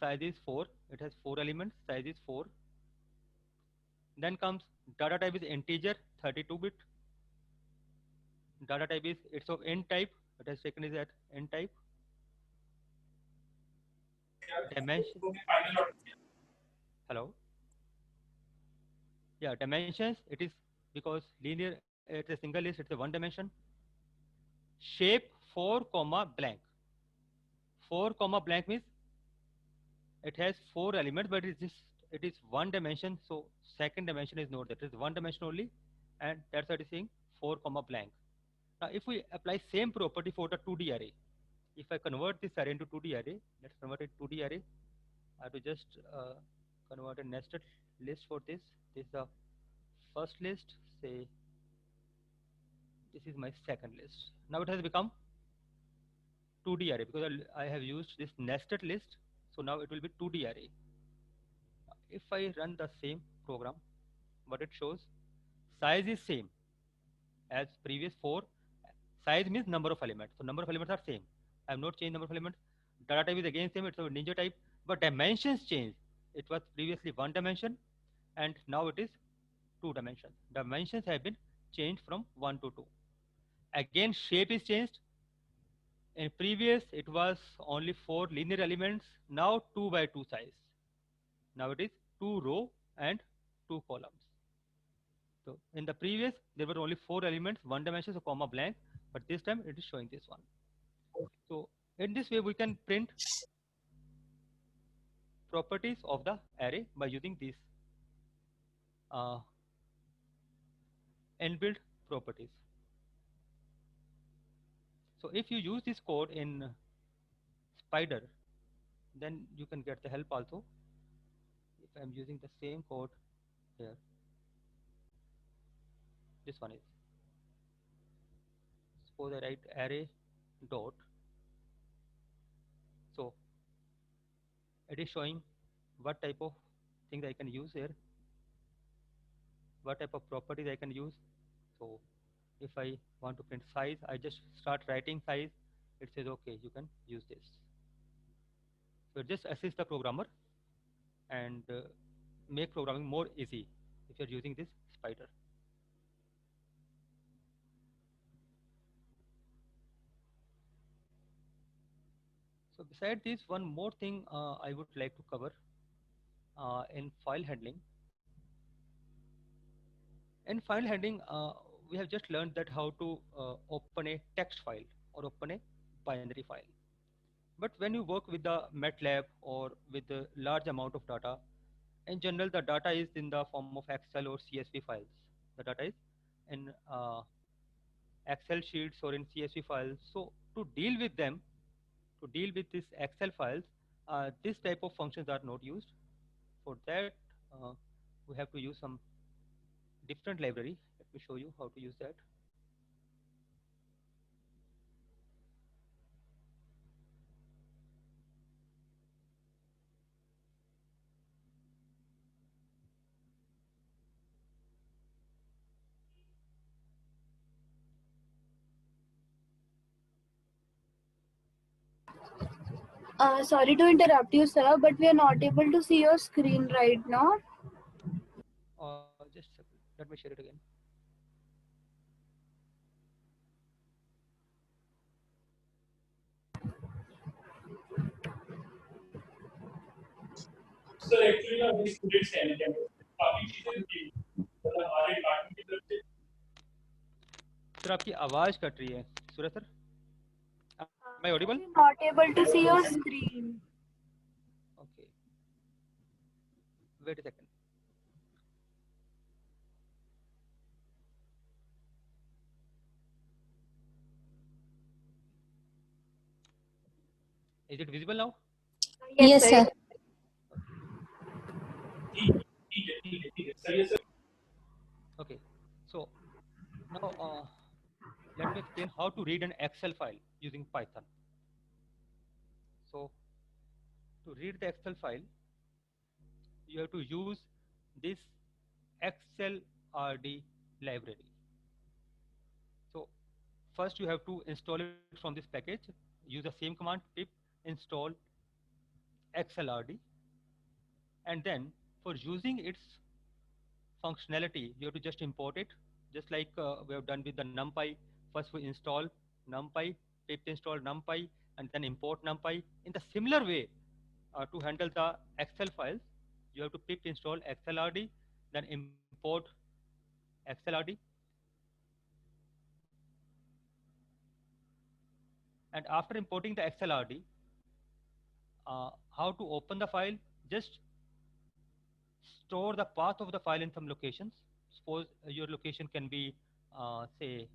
Size is 4. It has 4 elements. Size is 4. Then comes data type is integer, 32-bit. Data type is it's of int type. It has taken is at int type. Dimension. Hello. Yeah, dimensions. It is because linear. It's a single list. It's a one dimension. Shape 4, blank. 4, blank means it has 4 elements, but it's just it is one dimension, so second dimension is not there. It is one dimension only, and that's why it is saying 4 comma blank. Now, if we apply same property for the 2D array, if I convert this array into 2D array, let's convert it to 2D array. I have to just convert a nested list for this. This is the first list. Say this is my second list. Now it has become 2D array because I have used this nested list. So now it will be 2D array. If I run the same program, what it shows, size is same as previous 4. Size means number of elements. So number of elements are same. I have not changed number of elements. Data type is again same. It's a Ninja type, but dimensions change. It was previously one dimension, and now it is 2 dimensions. Dimensions have been changed from 1 to 2. Again, shape is changed. In previous, it was only 4 linear elements. Now 2 by 2 size. Now it is 2 row and 2 columns. So in the previous, there were only 4 elements, 1 dimension, so comma blank. But this time it is showing this one. So in this way, we can print properties of the array by using these inbuilt properties. So if you use this code in Spider, then you can get the help also. If I'm using the same code here, this one is, suppose I write array dot. So it is showing what type of things I can use here, what type of properties I can use. So if I want to print size, I just start writing size. It says, okay, you can use this. So it just assists the programmer and make programming more easy if you're using this Spider. So besides this, one more thing I would like to cover in file handling. In file handling, we have just learned that how to open a text file or open a binary file. But when you work with the MATLAB or with a large amount of data, in general, the data is in the form of Excel or CSV files. The data is in Excel sheets or in CSV files. So to deal with them, to deal with these Excel files, this type of functions are not used. For that, we have to use some different library. Let me show you how to use that. Sorry to interrupt you, sir, but we are not able to see your screen right now. Just a second. Let me share it again. Sir actually ना हमारे students हैं ना campus काफी चीजें थी मतलब हमारे department की तरफ से सर आपकी आवाज कट रही है सूरज sir am I audible? Not able to see your screen. Okay, wait a second. Is it visible now? Yes, sir. Okay, so now let me explain how to read an Excel file using Python. So to read the Excel file, you have to use this XLRD library. So first you have to install it from this package. Use the same command pip install XLRD, and then for using its functionality, you have to just import it, just like we have done with the NumPy. First we install NumPy, pip install NumPy, and then import NumPy. In the similar way, to handle the Excel files, you have to pip install XLRD, then import XLRD. And after importing the XLRD, how to open the file? Just store the path of the file in some locations. Suppose your location can be, say,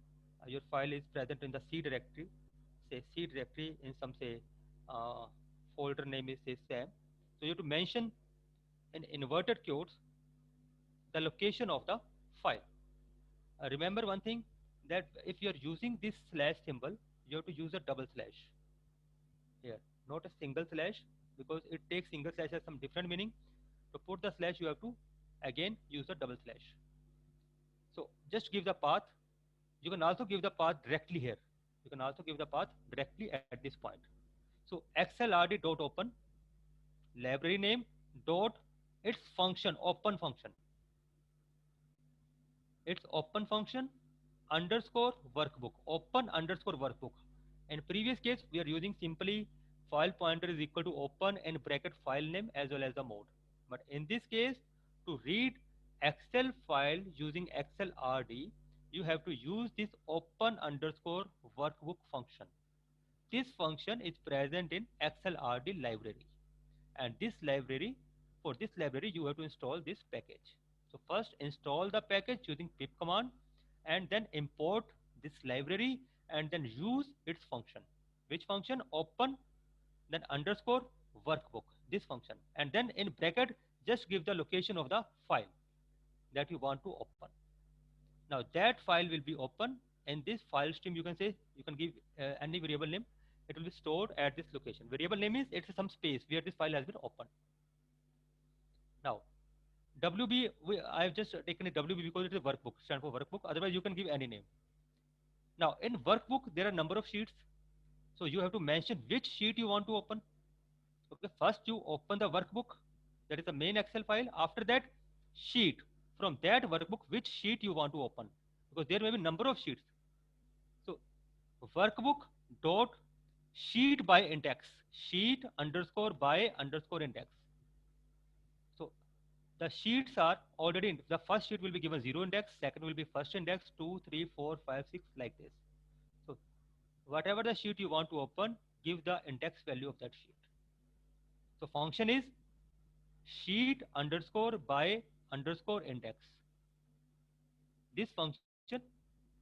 your file is present in the C directory, say C directory in some, say, uh, folder name is, say, SAM. So you have to mention in inverted quotes the location of the file. Remember one thing, that if you are using this slash symbol, you have to use a double slash here, not a single slash, because it takes single slash as some different meaning. To put the slash, you have to again use a double slash. So just give the path. You can also give the path directly here. You can also give the path directly at this point. So xlrd.open library name dot its function, open function. It's open function underscore workbook, open underscore workbook. In previous case, we are using simply file pointer is equal to open and bracket file name as well as the mode. But in this case, to read Excel file using XLRD, you have to use this open underscore workbook function. This function is present in XLRD library. And this library, for this library, you have to install this package. So first install the package using pip command and then import this library and then use its function. Which function? Open, then underscore workbook, this function. And then in bracket, just give the location of the file that you want to open. Now that file will be open. In this file stream, you can say, you can give any variable name. It will be stored at this location. Variable name is, it's some space where this file has been opened. Now, WB, I have just taken a WB because it is a workbook, stand for workbook. Otherwise, you can give any name. Now, in workbook, there are a number of sheets. So you have to mention which sheet you want to open. Okay, first you open the workbook, that is the main Excel file. After that, sheet. From that workbook, which sheet you want to open, because there may be number of sheets. So workbook dot sheet by index, sheet underscore by underscore index. So the sheets are already in. The first sheet will be given 0 index, second will be first index, 2, 3, 4, 5, 6, like this. So whatever the sheet you want to open, give the index value of that sheet. So function is sheet underscore by underscore index. This function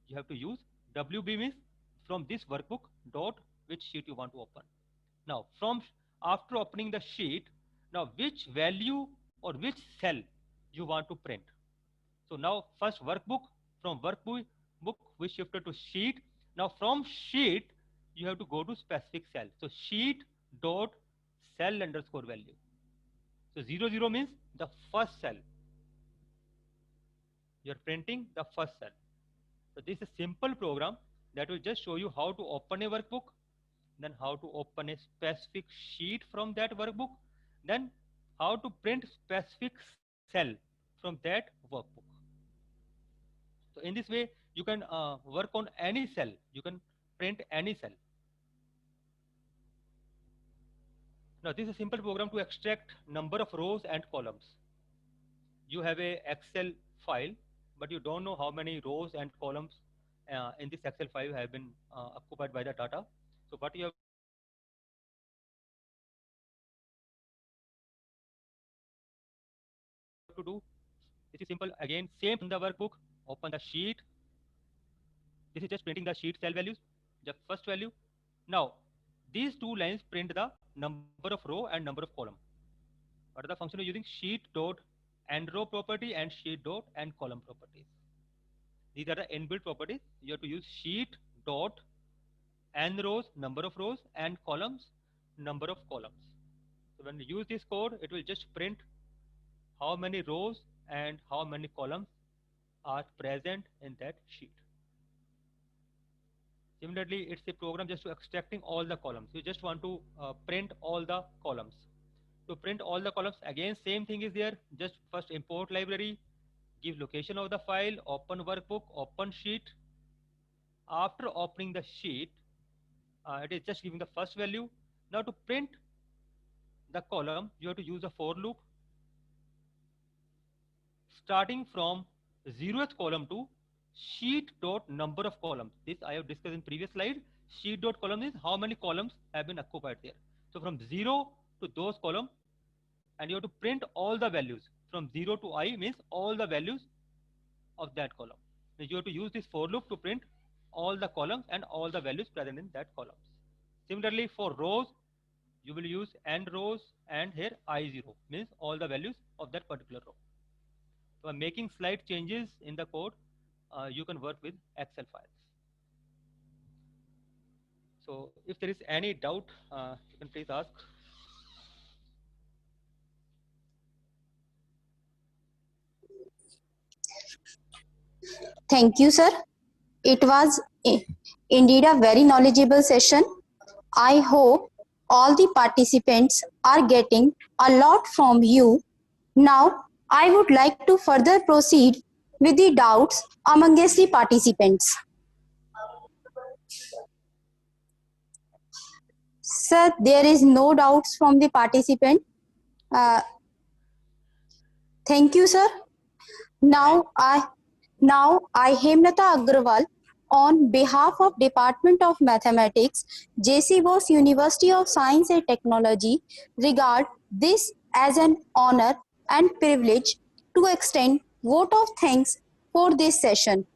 you have to use. WB means from this workbook dot which sheet you want to open. Now from after opening the sheet, now which value or which cell you want to print. So now first workbook, from workbook we shifted to sheet. Now from sheet you have to go to specific cell. So sheet dot cell underscore value. So 00 means the first cell. You are printing the first cell. So this is a simple program that will just show you how to open a workbook, then how to open a specific sheet from that workbook, then how to print specific cell from that workbook. So in this way, you can work on any cell. You can print any cell. Now this is a simple program to extract number of rows and columns. You have a Excel file, but you don't know how many rows and columns in this Excel file have been occupied by the data. So what you have to do, this is simple. Again, same in the workbook, open the sheet. This is just printing the sheet cell values, the first value. Now, these two lines print the number of row and number of column. What are the function you're using? Sheet dot end row property and sheet dot end column properties. These are the inbuilt properties. You have to use sheet dot n rows, number of rows, and columns, number of columns. So when you use this code, it will just print how many rows and how many columns are present in that sheet. Similarly, it's a program just to extracting all the columns. You just want to print all the columns. To print all the columns, again, same thing is there. Just first import library, give location of the file, open workbook, open sheet. After opening the sheet, it is just giving the first value. Now to print the column, you have to use a for loop. Starting from 0th column to sheet dot number of columns. This I have discussed in previous slide. Sheet dot column is how many columns have been occupied there. So from 0 to those columns, and you have to print all the values. from 0 to I means all the values of that column. So you have to use this for loop to print all the columns and all the values present in that columns. Similarly, for rows, you will use end rows, and here I0 means all the values of that particular row. So making slight changes in the code, you can work with Excel files. So if there is any doubt, you can please ask. Thank you, sir. It was indeed a very knowledgeable session. I hope all the participants are getting a lot from you. Now, I would like to further proceed with the doubts amongst the participants. Sir, there is no doubts from the participant. Thank you, sir. Now I, Hemlata Agrawal, on behalf of Department of Mathematics, J.C. Bose University of Science and Technology, regard this as an honor and privilege to extend vote of thanks for this session.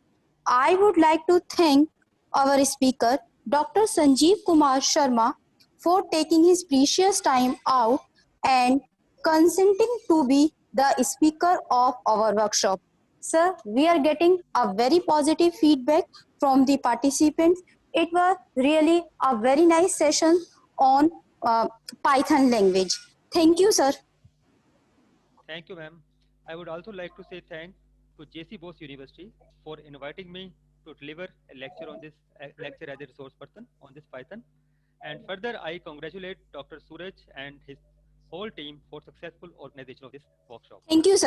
I would like to thank our speaker, Dr. Sanjeev Kumar Sharma, for taking his precious time out and consenting to be the speaker of our workshop. Sir, we are getting a very positive feedback from the participants. It was really a very nice session on Python language. Thank you, sir. Thank you, ma'am. I would also like to say thanks to J.C. Bose University for inviting me to deliver a lecture on this lecture as a resource person on this Python. And further, I congratulate Dr. Suraj and his whole team for successful organization of this workshop. Thank you, sir.